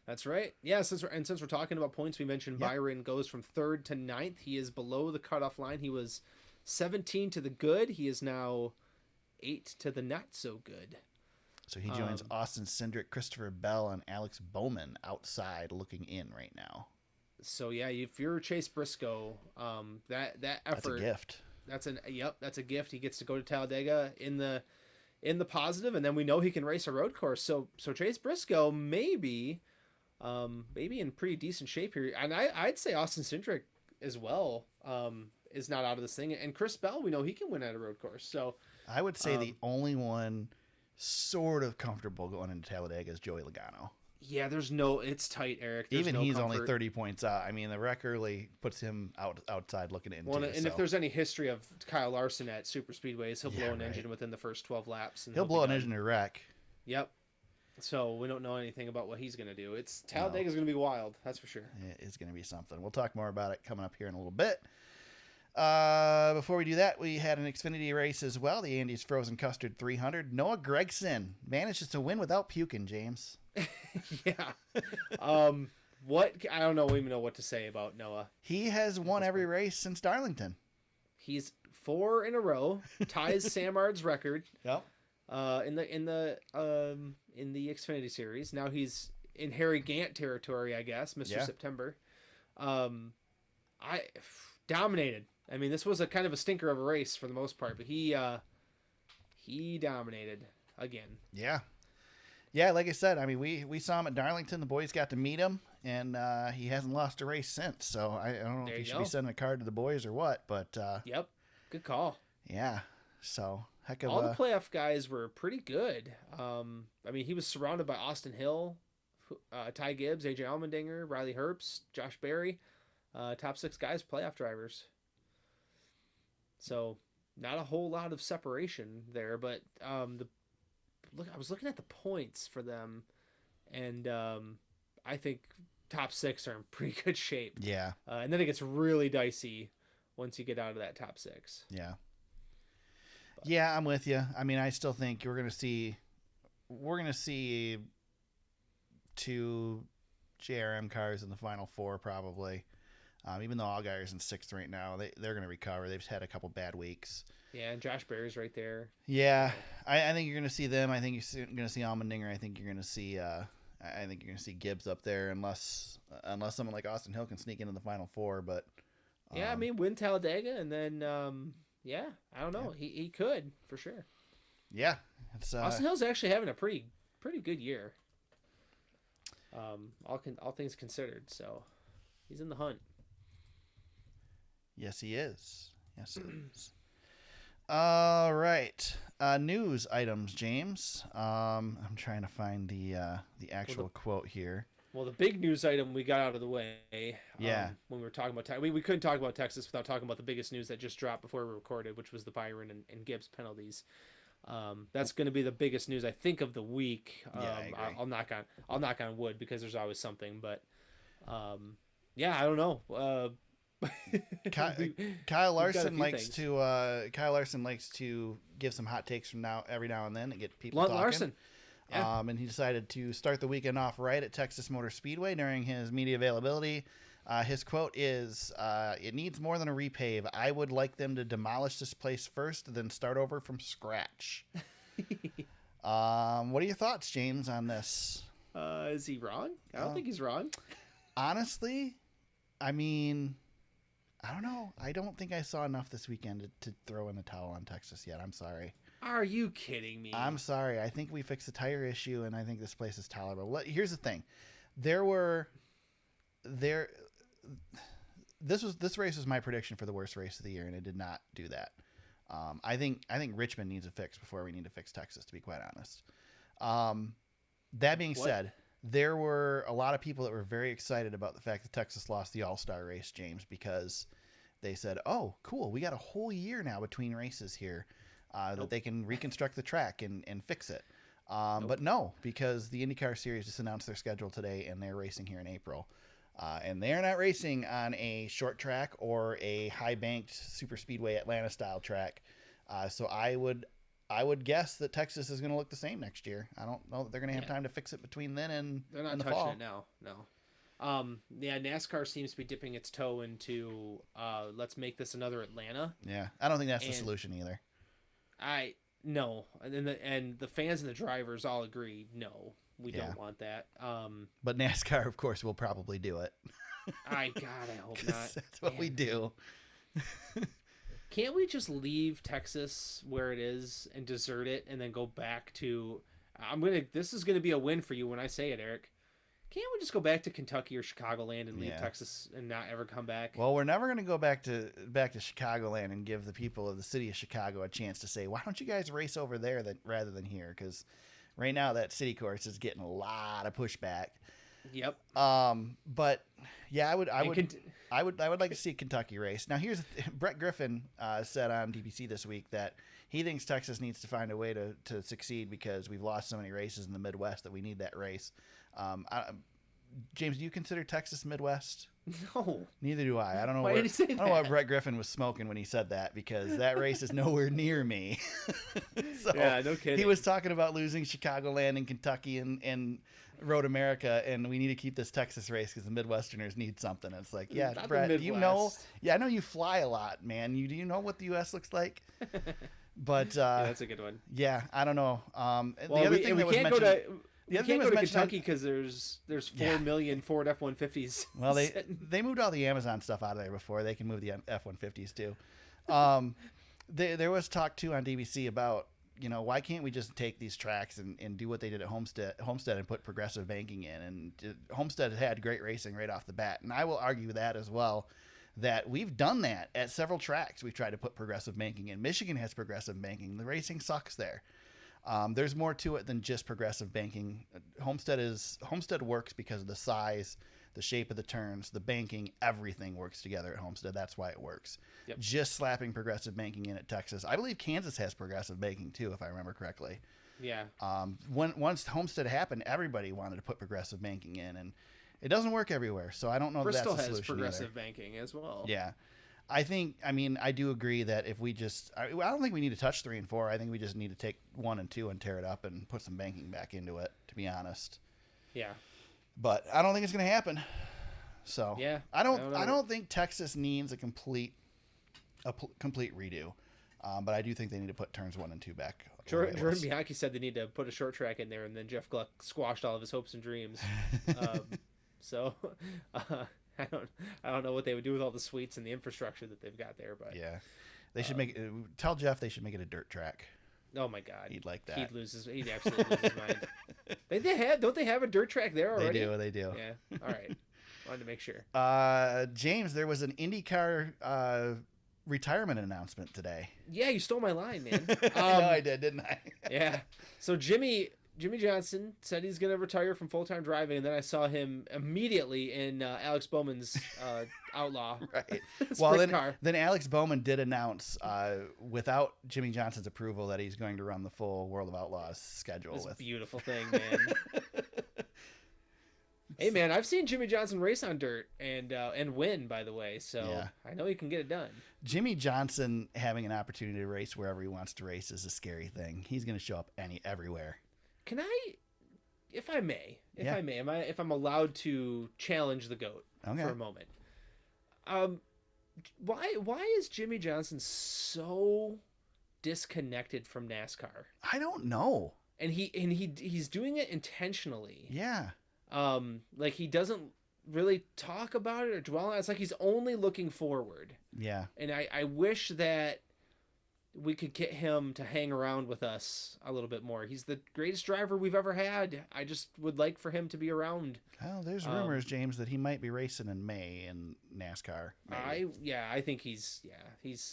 That's right. Yeah, since we're talking about points, we mentioned Byron goes from 3rd to 9th. He is below the cutoff line. He was 17 to the good. He is now 8 to the not so good. So he joins Austin Cindric, Christopher Bell, and Alex Bowman outside looking in right now. So yeah, if you're Chase Briscoe, that effort, that's a gift. That's a gift. He gets to go to Talladega in the positive, and then we know he can race a road course. So Chase Briscoe maybe in pretty decent shape here, and I'd say Austin Cindric as well. Is not out of this thing, and Chris Bell, we know he can win at a road course. So I would say the only one sort of comfortable going into Talladega is Joey Logano. Yeah, it's tight, Eric. Even he's only 30 points out. I mean, the wreck early puts him outside looking in. If there's any history of Kyle Larson at super speedways, he'll blow an engine within the first 12 laps. And he'll blow an engine to wreck. Yep. So we don't know anything about what he's going to do. Talladega's going to be wild, that's for sure. It is going to be something. We'll talk more about it coming up here in a little bit. Before we do that, we had an Xfinity race as well. The Andes Frozen Custard 300. Noah Gragson manages to win without puking, James. Yeah. What? I don't even know what to say about Noah. He has won every race since Darlington. He's 4 in a row, ties Samard's record. Yep. In the Xfinity series. Now he's in Harry Gant territory, I guess, Mr. September. Dominated. I mean, this was a kind of a stinker of a race for the most part, but he dominated again. Yeah. Yeah, like I said, I mean, we saw him at Darlington. The boys got to meet him, and he hasn't lost a race since. So I don't know if he should be sending a card to the boys or what, but yep, good call. Yeah, so heck of all the playoff guys were pretty good. I mean, he was surrounded by Austin Hill, Ty Gibbs, AJ Allmendinger, Riley Herbst, Josh Berry, top 6 guys, playoff drivers. So not a whole lot of separation there, but I was looking at the points for them, and I think top 6 are in pretty good shape. Yeah. And then it gets really dicey once you get out of that top 6. Yeah. But. Yeah, I'm with you. I mean, I still think we're gonna see 2 JRM cars in the final 4 probably. Even though Allgaier's in 6th right now, they're going to recover. They've just had a couple bad weeks. Yeah, and Josh Berry's right there. Yeah, I think you're going to see them. I think you're going to see Allmendinger. I think you're going to see Gibbs up there, unless someone like Austin Hill can sneak into the final 4. But yeah, I mean, win Talladega, and then I don't know. Yeah. He could for sure. Yeah, Austin Hill's actually having a pretty good year. All things considered, so he's in the hunt. Yes, he is. Yes, he is. All right. News items, James. I'm trying to find the actual quote here. Well, the big news item we got out of the way. Yeah. When we were talking about we couldn't talk about Texas without talking about the biggest news that just dropped before we recorded, which was the Byron and Gibbs penalties. That's going to be the biggest news I think of the week. I'll knock on wood because there's always something, but yeah, I don't know. Kyle Larson likes to give some hot takes from every now and then and get people talking. Larson. Yeah. And he decided to start the weekend off right at Texas Motor Speedway during his media availability. His quote is, "It needs more than a repave. I would like them to demolish this place first, then start over from scratch." What are your thoughts, James, on this? Is he wrong? I don't think he's wrong. Honestly, I mean, I don't know. I don't think I saw enough this weekend to throw in the towel on Texas yet. I'm sorry. Are you kidding me? I'm sorry. I think we fixed the tire issue, and I think this place is tolerable. Here's the thing. This race was my prediction for the worst race of the year, and it did not do that. I think Richmond needs a fix before we need to fix Texas, to be quite honest. That being said, there were a lot of people that were very excited about the fact that Texas lost the All-Star race, James, because they said, "Oh, cool, we got a whole year now between races here that they can reconstruct the track and fix it." But no, because the IndyCar Series just announced their schedule today, and they're racing here in April. And they're not racing on a short track or a high-banked super speedway Atlanta style track. So I would guess that Texas is going to look the same next year. I don't know that they're going to have time to fix it between then and they're not the touching fall. it now. No. Yeah, NASCAR seems to be dipping its toe into let's make this another Atlanta. Yeah, I don't think that's the solution either. No, and the fans and the drivers all agree. No, we don't want that. But NASCAR, of course, will probably do it. I hope not. That's what we do. Can't we just leave Texas where it is and desert it, and then go back to? This is gonna be a win for you when I say it, Eric. Can't we just go back to Kentucky or Chicagoland and leave Texas and not ever come back? Well, we're never going to go back to Chicagoland and give the people of the city of Chicago a chance to say, "Why don't you guys race over there rather than here?" Because right now that city course is getting a lot of pushback. Yep. But yeah, I would like to see a Kentucky race. Now, Brett Griffin said on DPC this week that he thinks Texas needs to find a way to succeed because we've lost so many races in the Midwest that we need that race. James, do you consider Texas Midwest? No. Neither do I. I don't know what Brett Griffin was smoking when he said that, because that race is nowhere near me. So yeah, no kidding. He was talking about losing Chicagoland and Kentucky and Road America, and we need to keep this Texas race because the Midwesterners need something. It's like, yeah, not Brett, do you know? Yeah, I know you fly a lot, man. Do you know what the U.S. looks like? But yeah, that's a good one. Yeah, I don't know. We can't go to Kentucky because there's 4 million Ford F-150s. Well, they moved all the Amazon stuff out of there before. They can move the F-150s too. There was talk too on DBC about, why can't we just take these tracks and do what they did at Homestead and put progressive banking in? And Homestead had great racing right off the bat, and I will argue that as well. That we've done that at several tracks. We've tried to put progressive banking in. Michigan has progressive banking. The racing sucks there. There's more to it than just progressive banking. Homestead works because of the size, the shape of the turns, the banking, everything works together at Homestead. That's why it works. Yep. Just slapping progressive banking in at Texas. I believe Kansas has progressive banking too, if I remember correctly. Yeah. Once Homestead happened, everybody wanted to put progressive banking in, and it doesn't work everywhere. So I don't know Bristol if that's the solution has progressive either. banking as well. Yeah. I do agree that if we I don't think we need to touch 3 and 4. I think we just need to take 1 and 2 and tear it up and put some banking back into it, to be honest. Yeah. But I don't think it's going to happen. So yeah, I don't think Texas needs a complete redo. But I do think they need to put turns 1 and 2 back. Jordan Bianchi said they need to put a short track in there, and then Jeff Gluck squashed all of his hopes and dreams. I don't know what they would do with all the suites and the infrastructure that they've got there, but yeah, they should tell Jeff they should make it a dirt track. Oh my God, he'd like that. He'd absolutely lose his mind. Don't they have a dirt track there already? They do. Yeah. All right. Wanted to make sure. James, there was an IndyCar retirement announcement today. Yeah, you stole my line, man. No, I did, didn't I? Yeah. So Jimmy Johnson said he's going to retire from full-time driving, and then I saw him immediately in Alex Bowman's Outlaw. Right. Sprint car. Then Alex Bowman did announce, without Jimmy Johnson's approval, that he's going to run the full World of Outlaws schedule. It's a beautiful thing, man. Hey, man, I've seen Jimmy Johnson race on dirt and win, by the way, so yeah. I know he can get it done. Jimmy Johnson having an opportunity to race wherever he wants to race is a scary thing. He's going to show up everywhere. Can I, if I'm allowed to challenge the GOAT for a moment? Why is Jimmy Johnson so disconnected from NASCAR? I don't know. And he's doing it intentionally. Yeah. Like he doesn't really talk about it or dwell on it. It's like he's only looking forward. Yeah. And I wish that we could get him to hang around with us a little bit more. He's the greatest driver we've ever had. I just would like for him to be around. Well, there's rumors, James, that he might be racing in May in NASCAR. I think he's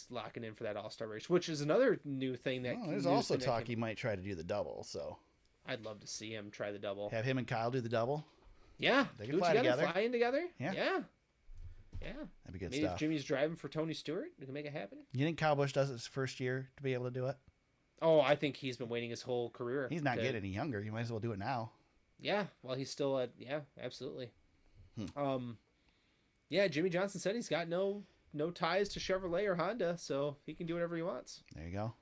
locking in for that All-Star race, which is another new thing that. There's also talk he might try to do the double. So I'd love to see him try the double. Have him and Kyle do the double. Yeah, they can fly together. Fly in together. Yeah. That'd be good Maybe stuff. If Jimmy's driving for Tony Stewart, we can make it happen. You think Kyle Busch does it his first year to be able to do it? Oh, I think he's been waiting his whole career. He's not getting any younger. You might as well do it now. Yeah, well, he's still at. Yeah, absolutely. Yeah, Jimmy Johnson said he's got no ties to Chevrolet or Honda, so he can do whatever he wants. There you go.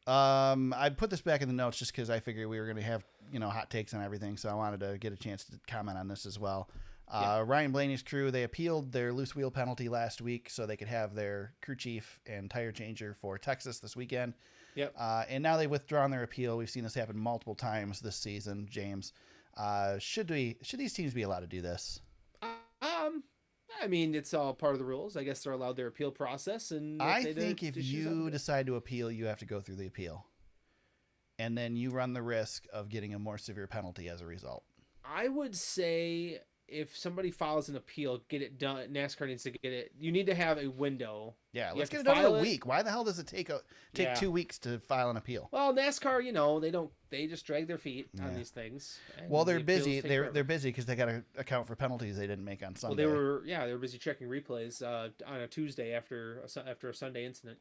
I put this back in the notes just because I figured we were going to have hot takes on everything, so I wanted to get a chance to comment on this as well. Ryan Blaney's crew, they appealed their loose wheel penalty last week so they could have their crew chief and tire changer for Texas this weekend. Yep. And now they've withdrawn their appeal. We've seen this happen multiple times this season, James. Should these teams be allowed to do this? I mean, it's all part of the rules. I guess they're allowed their appeal process. And I think if you decide to appeal, you have to go through the appeal. And then you run the risk of getting a more severe penalty as a result. I would say if somebody files an appeal, get it done. NASCAR needs to get it. You need to have a window. Yeah, let's get it done in a week. Why the hell does it take 2 weeks to file an appeal? Well, NASCAR, they just drag their feet on these things. Well, they're busy. They're busy because they got to account for penalties they didn't make on Sunday. Well, they were busy checking replays on a Tuesday after a Sunday incident.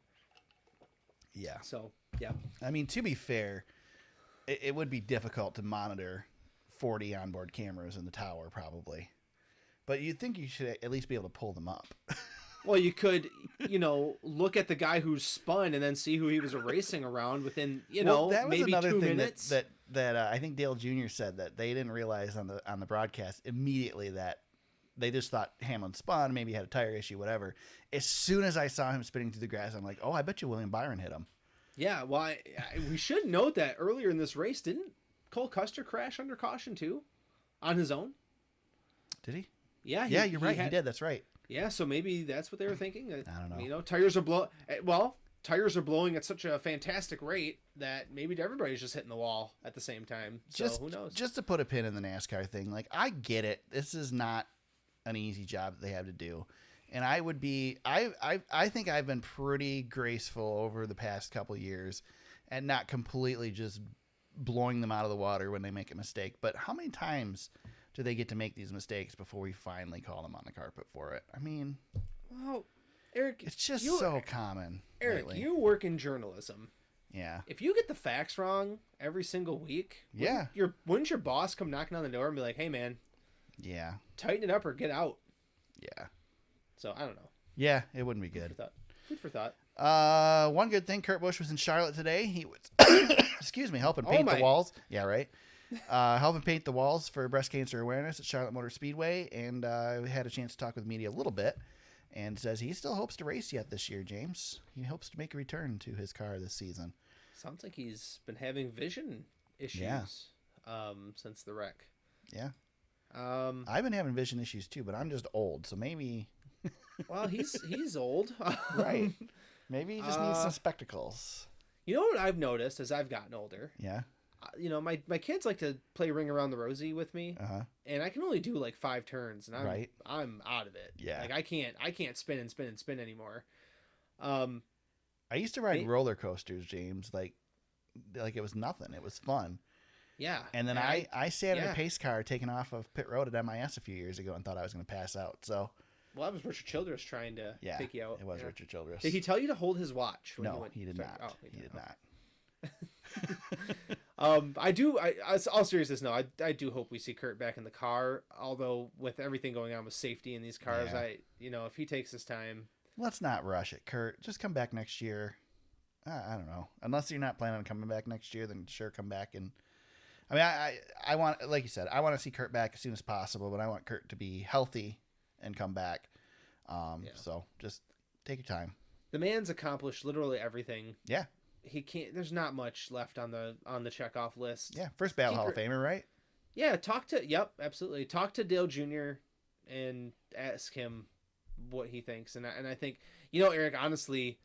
Yeah. So, yeah. I mean, to be fair, it would be difficult to monitor 40 onboard cameras in the tower, probably. But you'd think you should at least be able to pull them up. Well, you could, look at the guy who spun and then see who he was racing around within, that was maybe another 2 thing minutes. That I think Dale Jr. said that they didn't realize on the broadcast immediately that they just thought Hamlin spun, maybe had a tire issue, whatever. As soon as I saw him spinning through the grass, I'm like, oh, I bet you William Byron hit him. Yeah, well, we should note that earlier in this race, didn't Cole Custer crash under caution too, on his own? Did he? Yeah. You're right. He did. That's right. Yeah, so maybe that's what they were thinking. I don't know. Tires are blowing at such a fantastic rate that maybe everybody's just hitting the wall at the same time. So who knows? Just to put a pin in the NASCAR thing, like I get it. This is not an easy job that they have to do. And I think I've been pretty graceful over the past couple of years and not completely just blowing them out of the water when they make a mistake. But how many times do they get to make these mistakes before we finally call them on the carpet for it? I mean, well, Eric, it's just so common. Eric, lately. You work in journalism. Yeah. If you get the facts wrong every single week, wouldn't your boss come knocking on the door and be like, "Hey, man, tighten it up or get out"? Yeah. So I don't know. Yeah, it wouldn't be good. Food for thought. One good thing, Kurt Busch was in Charlotte today. He was, helping paint the walls. Yeah, right. Helping paint the walls for breast cancer awareness at Charlotte Motor Speedway, and we had a chance to talk with media a little bit, and says he still hopes to race yet this year, James. He hopes to make a return to his car this season. Sounds like he's been having vision issues since the wreck. Yeah. I've been having vision issues too, but I'm just old, so maybe... Well, he's old. Right. Maybe he just needs some spectacles. You know what I've noticed as I've gotten older? Yeah. My kids like to play Ring Around the Rosie with me, and I can only do like 5 turns, and I'm out of it. Yeah. Like I can't spin and spin and spin anymore. I used to ride roller coasters, James, like it was nothing. It was fun. Yeah. And then I sat in a pace car taking off of pit road at MIS a few years ago and thought I was going to pass out. So. Well, that was Richard Childress trying to take you out. It was Richard Childress. Did he tell you to hold his watch? No, he did not. Oh, he did not. I do. All seriousness, no. I do hope we see Kurt back in the car. Although with everything going on with safety in these cars, if he takes his time, let's not rush it, Kurt. Just come back next year. I don't know. Unless you're not planning on coming back next year, then sure, come back. And I mean, I want, like you said, I want to see Kurt back as soon as possible, but I want Kurt to be healthy and come back. So just take your time. The man's accomplished literally everything. Yeah. He can't. There's not much left on the checkoff list. Yeah, first ballot Hall of Famer, right? Yeah, absolutely. Talk to Dale Jr. and ask him what he thinks. And I think, Eric, honestly,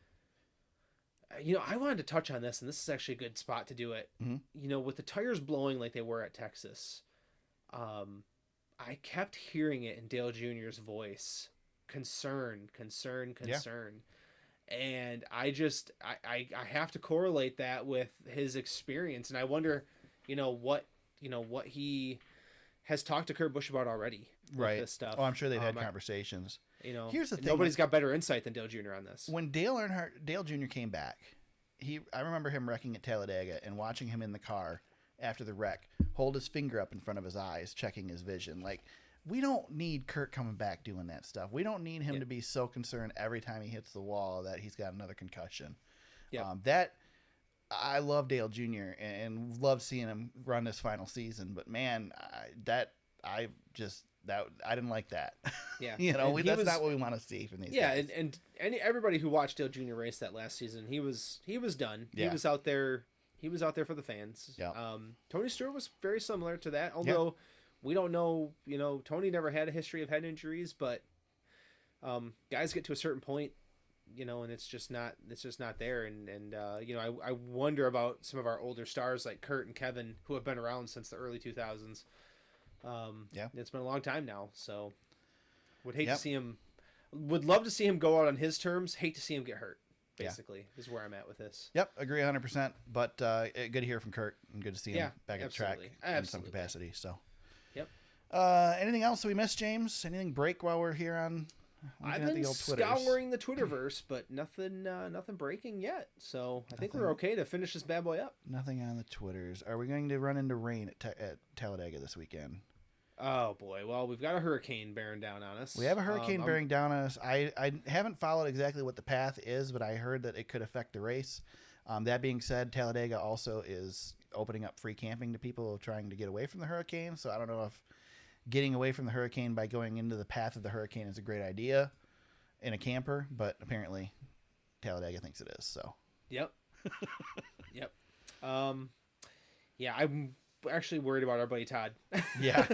I wanted to touch on this, and this is actually a good spot to do it. Mm-hmm. With the tires blowing like they were at Texas, I kept hearing it in Dale Jr.'s voice. Concern. Yeah. And I have to correlate that with his experience. And I wonder, what he has talked to Kurt Busch about already. Right. This stuff. Oh, I'm sure they've had conversations. Here's the thing. Nobody's got better insight than Dale Jr. on this. When Dale Jr. came back, I remember him wrecking at Talladega and watching him in the car after the wreck, hold his finger up in front of his eyes, checking his vision. Like, we don't need Kurt coming back doing that stuff. We don't need him to be so concerned every time he hits the wall that he's got another concussion. Yeah. I love Dale Jr. and love seeing him run this final season, but man, I didn't like that. Yeah. That's not what we want to see from these guys. Yeah, and everybody who watched Dale Jr. race that last season, he was done. Yeah. He was out there for the fans. Yeah. Tony Stewart was very similar to that, although we don't know, Tony never had a history of head injuries, but guys get to a certain point, and it's just not there. And I wonder about some of our older stars like Kurt and Kevin, who have been around since the early 2000s. It's been a long time now, so would hate to see him. Would love to see him go out on his terms. Hate to see him get hurt. Basically, is where I'm at with this. Yep, agree 100%. But good to hear from Kurt and good to see him back at the track in some capacity. So, yep. Anything else that we missed, James? Anything break while we're here on? I've been scouring the Twitterverse, but nothing breaking yet. So I think we're okay to finish this bad boy up. Nothing on the Twitters. Are we going to run into rain at Talladega this weekend? Oh boy! Well, we've got a hurricane bearing down on us. We have a hurricane bearing down on us. I haven't followed exactly what the path is, but I heard that it could affect the race. That being said, Talladega also is opening up free camping to people trying to get away from the hurricane. So I don't know if getting away from the hurricane by going into the path of the hurricane is a great idea in a camper, but apparently Talladega thinks it is. So. Yep. Yep. I'm actually worried about our buddy Todd. Yeah.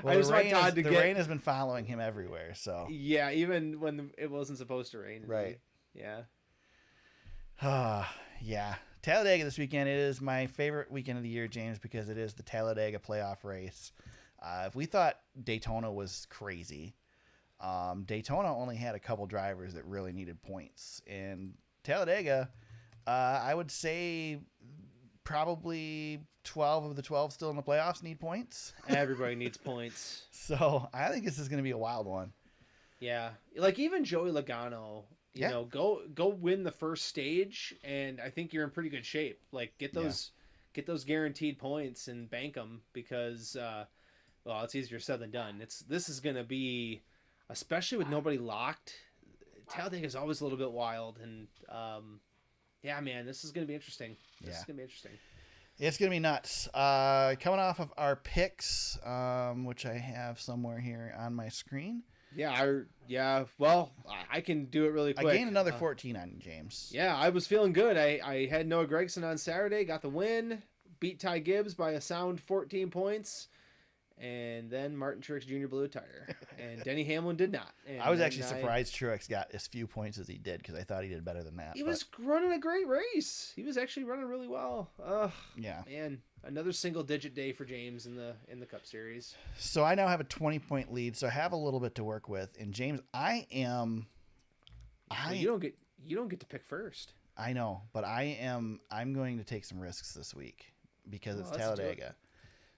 I just want Todd to the rain has been following him everywhere. So. Yeah, even when it wasn't supposed to rain. Right. Yeah. Yeah. Talladega this weekend is my favorite weekend of the year, James, because it is the Talladega playoff race. If we thought Daytona was crazy, Daytona only had a couple drivers that really needed points. And Talladega, I would say probably 12 of the 12 still in the playoffs need points. Everybody needs points. So I think this is going to be a wild one. Yeah. Like even Joey Logano, you know, go win the first stage, and I think you're in pretty good shape. Like get those guaranteed points and bank them because, well, it's easier said than done. This is going to be, especially with nobody locked. Talladega is always a little bit wild, and yeah, man, this is going to be interesting. This is going to be interesting. It's going to be nuts. Coming off of our picks, which I have somewhere here on my screen. Yeah. Well, I can do it really quick. I gained another 14 on James. Yeah, I was feeling good. I had Noah Gragson on Saturday, got the win, beat Ty Gibbs by a sound 14 points, and then Martin Truex Jr. blew a tire, and Denny Hamlin did not. And I was actually surprised Truex got as few points as he did because I thought he did better than that. He was running a great race. He was actually running really well. Yeah, man, another single-digit day for James in the Cup Series. So I now have a 20-point lead, so I have a little bit to work with. And James, you don't get to pick first. I know, but I'm going to take some risks this week because it's Talladega.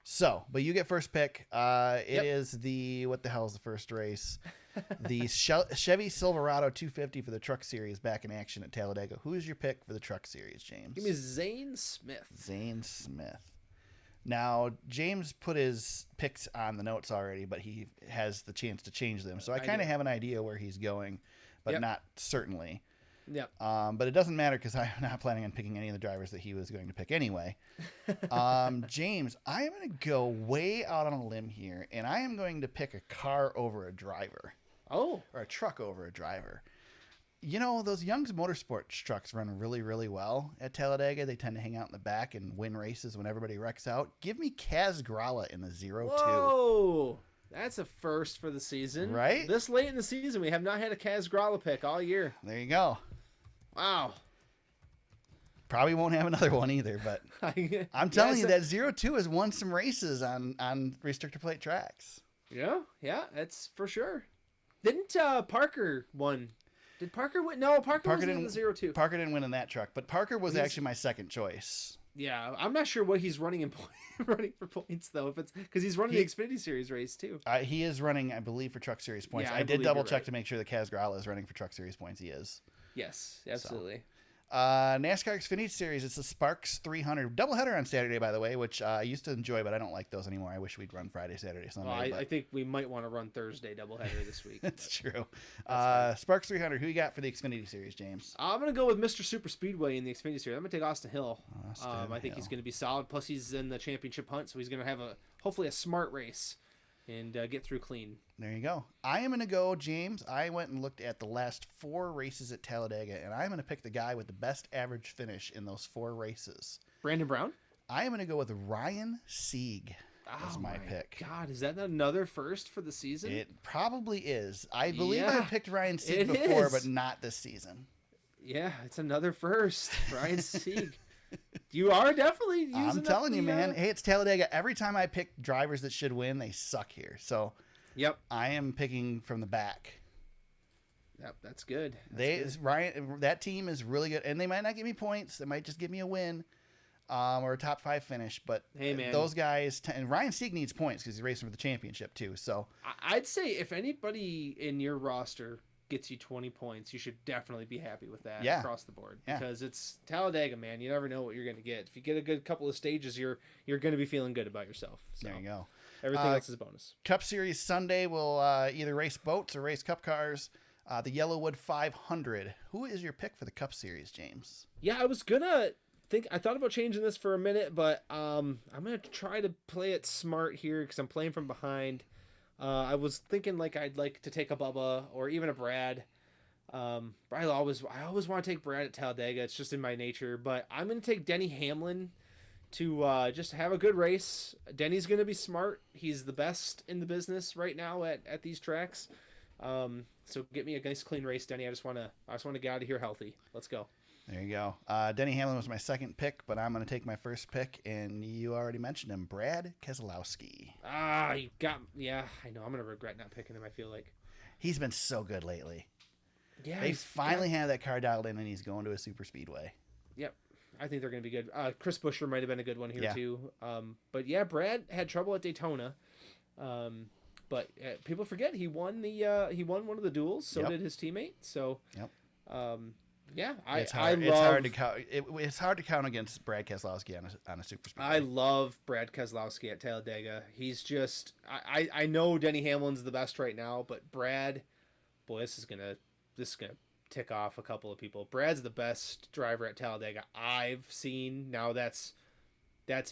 So, but you get first pick. It is what the hell is the first race? The Chevy Silverado 250 for the Truck Series back in action at Talladega. Who is your pick for the Truck Series, James? Give me Zane Smith. Zane Smith. Now, James put his picks on the notes already, but he has the chance to change them. So I kind of have an idea where he's going, but not certainly. Yep. But it doesn't matter because I'm not planning on picking any of the drivers that he was going to pick anyway. James, I am going to go way out on a limb here, and I am going to pick a car over a driver. Oh. Or a truck over a driver. You know, those Young's Motorsports trucks run really, really well at Talladega. They tend to hang out in the back and win races when everybody wrecks out. Give me Kaz Grala in the 0-2. Whoa. That's a first for the season. Right? This late in the season, we have not had a Kaz Grala pick all year. There you go. Wow. Probably won't have another one either, but I'm telling you that 0-2 has won some races on restrictor plate tracks. Yeah, that's for sure. Didn't Parker won? Did Parker win? No, Parker was in the 0-2. Parker didn't win in that truck, but Parker was actually my second choice. Yeah, I'm not sure what he's running running for points though. If it's because he's running the Xfinity Series race too. He is running, I believe, for Truck Series points. Yeah, I did double check to make sure that Kaz Grala is running for Truck Series points. He is. Yes, absolutely. NASCAR Xfinity Series. It's the Sparks 300 doubleheader on Saturday, by the way, which I used to enjoy, but I don't like those anymore. I wish we'd run Friday, Saturday, Sunday. Well, I think we might want to run Thursday doubleheader this week. That's true. Sparks 300. Who you got for the Xfinity Series, James? I'm gonna go with Mr. Super Speedway in the Xfinity Series. I'm gonna take Austin Hill. I think he's gonna be solid. Plus, he's in the championship hunt, so he's gonna have hopefully a smart race and get through clean. There you go. I am going to go, James. I went and looked at the last 4 races at Talladega, and I'm going to pick the guy with the best average finish in those 4 races. Brandon Brown? I am going to go with Ryan Sieg as my pick. God, is that another first for the season? It probably is. I believe I picked Ryan Sieg before, but not this season. Yeah, it's another first. Ryan Sieg. You are definitely using I'm telling you, man. Hey, it's Talladega. Every time I pick drivers that should win, they suck here. So, yep, I am picking from the back. Yep, that's good. Ryan, that team is really good, and they might not give me points. They might just give me a win, or a top 5 finish. But hey, man, those guys and Ryan Sieg needs points because he's racing for the championship too. So, I'd say if anybody in your roster gets you 20 points, you should definitely be happy with that across the board because it's Talladega, man. You never know what you're going to get. If you get a good couple of stages, you're going to be feeling good about yourself. So there you go. Everything else is a bonus. Cup Series Sunday will either race boats or race cup cars. The Yellowwood 500. Who is your pick for the Cup Series, James? Yeah, I thought about changing this for a minute, but I'm going to try to play it smart here because I'm playing from behind. I was thinking I'd like to take a Bubba or even a Brad. I always want to take Brad at Talladega. It's just in my nature. But I'm going to take Denny Hamlin to just have a good race. Denny's going to be smart. He's the best in the business right now at these tracks. So get me a nice clean race, Denny. I just want to get out of here healthy. Let's go. There you go. Denny Hamlin was my second pick, but I'm going to take my first pick, and you already mentioned him, Brad Keselowski. I know. I'm going to regret not picking him, I feel like. He's been so good lately. Yeah. They finally have that car dialed in, and he's going to a super speedway. Yep. I think they're going to be good. Chris Buescher might have been a good one here, too. But, yeah, Brad had trouble at Daytona. But people forget he won one of the duels. So did his teammate. So, yeah, it's hard to count against Brad Keselowski on a super speedway. I love Brad Keselowski at Talladega. He's just I know Denny Hamlin's the best right now, but Brad, boy, this is gonna tick off a couple of people. Brad's the best driver at Talladega I've seen. Now that's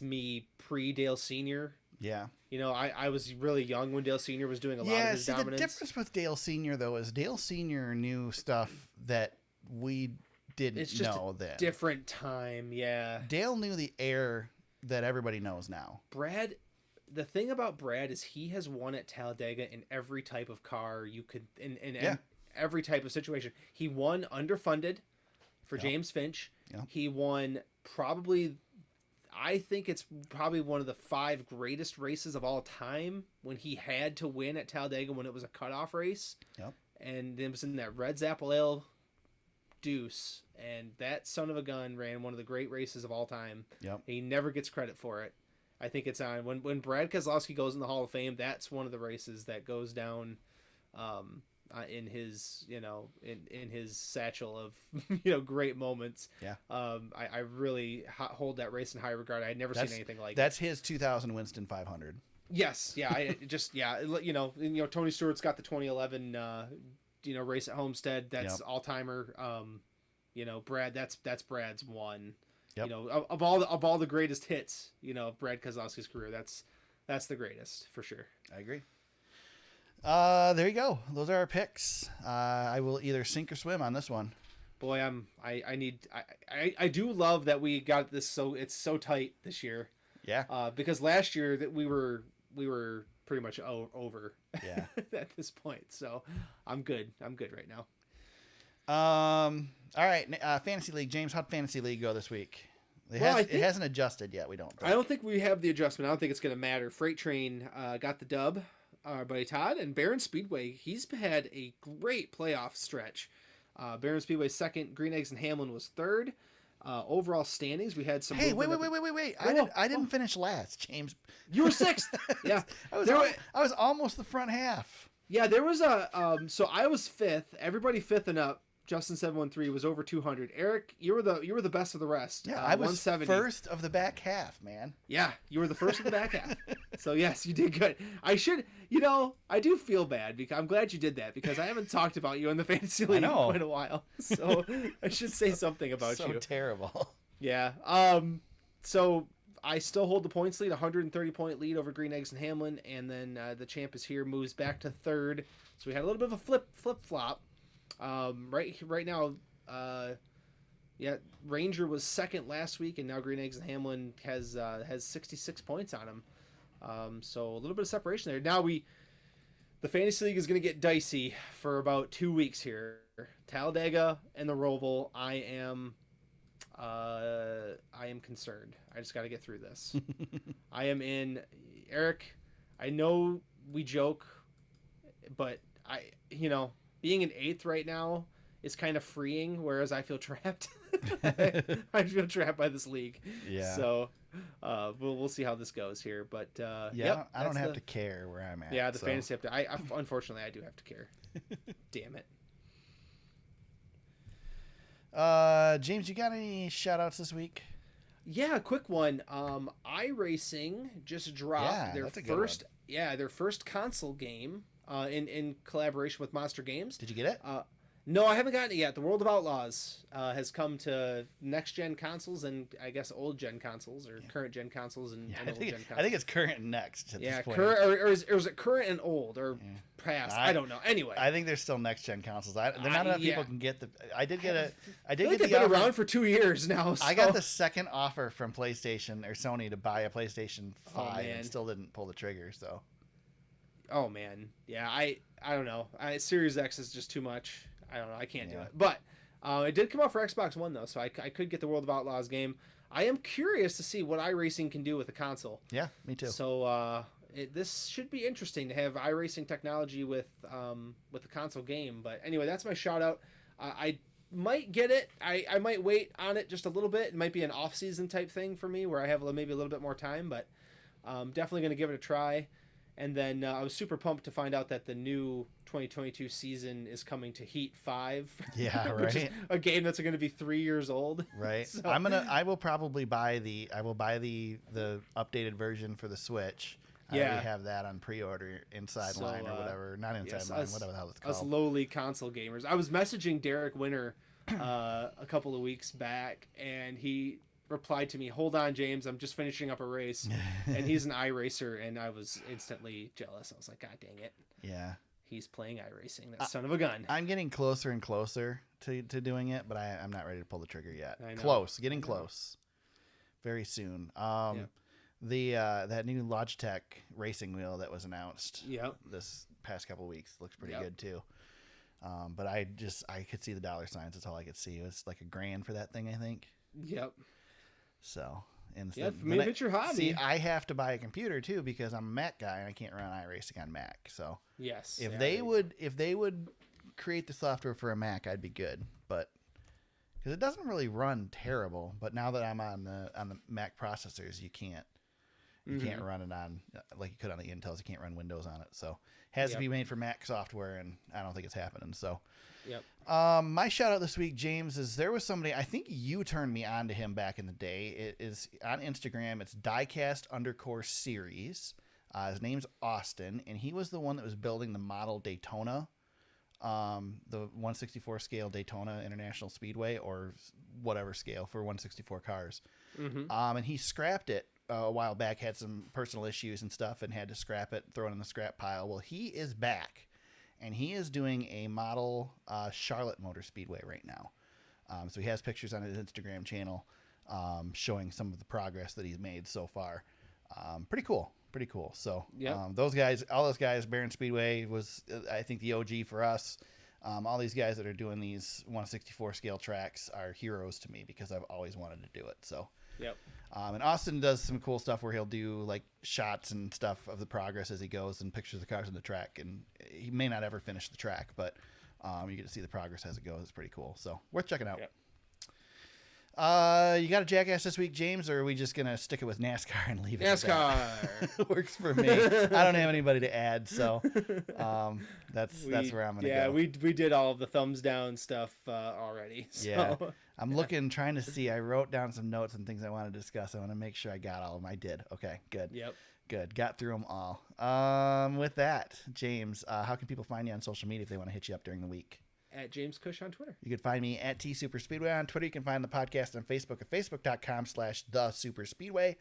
me pre Dale Sr. Yeah. You know, I was really young when Dale Sr. was doing a lot of his dominance. The difference with Dale Sr. though is Dale Sr. knew stuff that we didn't know then. It's just a different time, yeah. Dale knew the air that everybody knows now. Brad the thing about Brad is he has won at Talladega in every type of car you could in every type of situation. He won underfunded for James Finch. Yep. He won probably, I think it's probably one of the 5 greatest races of all time when he had to win at Talladega when it was a cutoff race. Yep. And it was in that Red Zapple Ale Deuce, and that son of a gun ran one of the great races of all time. Yep. He never gets credit for it. I think it's on when Brad Keselowski goes in the Hall of Fame. That's one of the races that goes down in his in his satchel of great moments. Yeah. I really hold that race in high regard. I had never seen anything like that's his 2000 Winston 500. Yes. Yeah. Tony Stewart's got the 2011 race at Homestead. That's all timer. Brad. That's Brad's one. Yep. Of all the greatest hits, of Brad Keselowski's career, that's the greatest for sure. I agree. There you go. Those are our picks. I will either sink or swim on this one. Boy, I do love that we got this it's so tight this year. Yeah. Because last year that we were pretty much over. Yeah. At this point, so I'm good. I'm good right now. All right. Fantasy League, James. How'd Fantasy League go this week? It hasn't adjusted yet. We don't. I don't think we have the adjustment. I don't think it's going to matter. Freight Train got the dub. Our buddy Todd, and Barron Speedway. He's had a great playoff stretch. Barron Speedway's second. Green Eggs and Hamlin was third. Overall standings, we had some. Hey, wait! I didn't finish last, James. You were sixth. Yeah, I was almost the front half. Yeah, there was a. So I was fifth. Everybody fifth and up. Justin 713 was over 200. Eric, you were the best of the rest. Yeah, I was first of the back half, man. Yeah, you were the first of the back half. So yes, you did good. I should, I do feel bad because I'm glad you did that because I haven't talked about you in the fantasy league in quite a while. So I should say something about you. So terrible. Yeah. So I still hold the points lead, 130 point lead over Green Eggs and Hamlin, and then the champ is here, moves back to third. So we had a little bit of a flip flop. Right now, Ranger was second last week, and now Green Eggs and Hamlin has 66 points on him. So a little bit of separation there. Now the fantasy league is going to get dicey for about 2 weeks here. Talladega and the Roval. I am concerned. I just got to get through this. I am in Eric. I know we joke, but being in eighth right now is kind of freeing, whereas I feel trapped. I feel trapped by this league. Yeah. So we'll see how this goes here. But I don't have to care where I'm at. Yeah, the fantasy have to. I unfortunately I do have to care. Damn it. James, you got any shout outs this week? Yeah, quick one. iRacing just dropped their first console game. In collaboration with Monster Games. Did you get it? No, I haven't gotten it yet. The World of Outlaws has come to next-gen consoles and I guess old-gen consoles or current-gen consoles and old-gen consoles. I think it's current and next at this point. Current, or is it current and old or past? I don't know. Anyway. I think there's still next-gen consoles. They're not enough people can get the... I did get they've been around for 2 years now. So. I got the second offer from PlayStation or Sony to buy a PlayStation 5 and still didn't pull the trigger, so... Oh man, yeah. I don't know. Series X is just too much. I don't know. I can't do it. But it did come out for Xbox One though, so I could get the World of Outlaws game. I am curious to see what iRacing can do with the console. Yeah, me too. So this should be interesting to have iRacing technology with the console game. But anyway, that's my shout out. I might get it. I might wait on it just a little bit. It might be an off-season type thing for me where I have maybe a little bit more time, but definitely going to give it a try. And then I was super pumped to find out that the new 2022 season is coming to Heat 5. Yeah, right. Which is a game that's going to be 3 years old. Right. So. I will probably buy the updated version for the Switch. I already have that on pre-order inside line or whatever. Not inside line, whatever the hell it's called. Us lowly console gamers. I was messaging Derek Winter a couple of weeks back, and he replied to me, "Hold on, James, I'm just finishing up a race." And he's an iRacer, and I was instantly jealous. I was like, God dang it. Yeah. He's playing iRacing, that son of a gun. I'm getting closer and closer to doing it, but I'm not ready to pull the trigger yet. I know. Getting close. Very soon. That new Logitech racing wheel that was announced this past couple of weeks looks pretty good too. But I could see the dollar signs. That's all I could see. It was like $1,000 for that thing, I think. Yep. So, and for me, if it's your hobby. See, I have to buy a computer too because I'm a Mac guy and I can't run iRacing on Mac. So, yes, if they would create the software for a Mac, I'd be good. But because it doesn't really run terrible. But now that I'm on the Mac processors, you can't run it on like you could on the Intels. You can't run Windows on it. So, it has to be made for Mac software, and I don't think it's happening. So. Yep. My shout out this week, James, is there was somebody, I think you turned me on to him back in the day. It is on Instagram. It's diecast_series. His name's Austin, and he was the one that was building the model Daytona, the 164 scale Daytona International Speedway, or whatever scale for 164 cars. And he scrapped it a while back, had some personal issues and stuff, and had to scrap it, throw it in the scrap pile. Well, he is back. And he is doing a model Charlotte Motor Speedway right now. So he has pictures on his Instagram channel showing some of the progress that he's made so far. Pretty cool. So those guys, all those guys, Barron Speedway was, I think, the OG for us. All these guys that are doing these 164 scale tracks are heroes to me because I've always wanted to do it. So. Yep. And Austin does some cool stuff where he'll do like shots and stuff of the progress as he goes and pictures of the cars on the track. And he may not ever finish the track, but you get to see the progress as it goes. It's pretty cool. So worth checking out. Yep. You got a jackass this week, James, or are we just going to stick it with NASCAR and leave it NASCAR works for me. I don't have anybody to add. So that's where I'm going to go. Yeah, we did all of the thumbs down stuff already. So. Yeah. I'm trying to see. I wrote down some notes and things I want to discuss. I want to make sure I got all of them. I did. Okay, good. Yep. Good. Got through them all. With that, James, how can people find you on social media if they want to hit you up during the week? At James Cush on Twitter. You can find me at TSuperspeedway on Twitter. You can find the podcast on Facebook at facebook.com/TheSuperspeedway.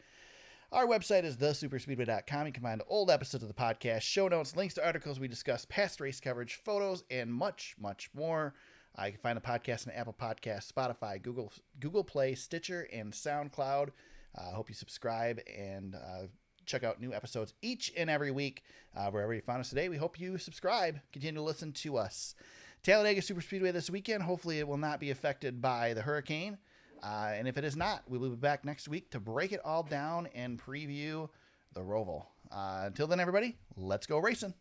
Our website is thesuperspeedway.com. You can find old episodes of the podcast, show notes, links to articles we discuss, past race coverage, photos, and much, much more. You can find the podcast on Apple Podcasts, Spotify, Google Play, Stitcher, and SoundCloud. I hope you subscribe and check out new episodes each and every week. Wherever you found us today, we hope you subscribe. Continue to listen to us. Talladega Superspeedway this weekend. Hopefully it will not be affected by the hurricane. And if it is not, we will be back next week to break it all down and preview the Roval. Until then, everybody, let's go racing.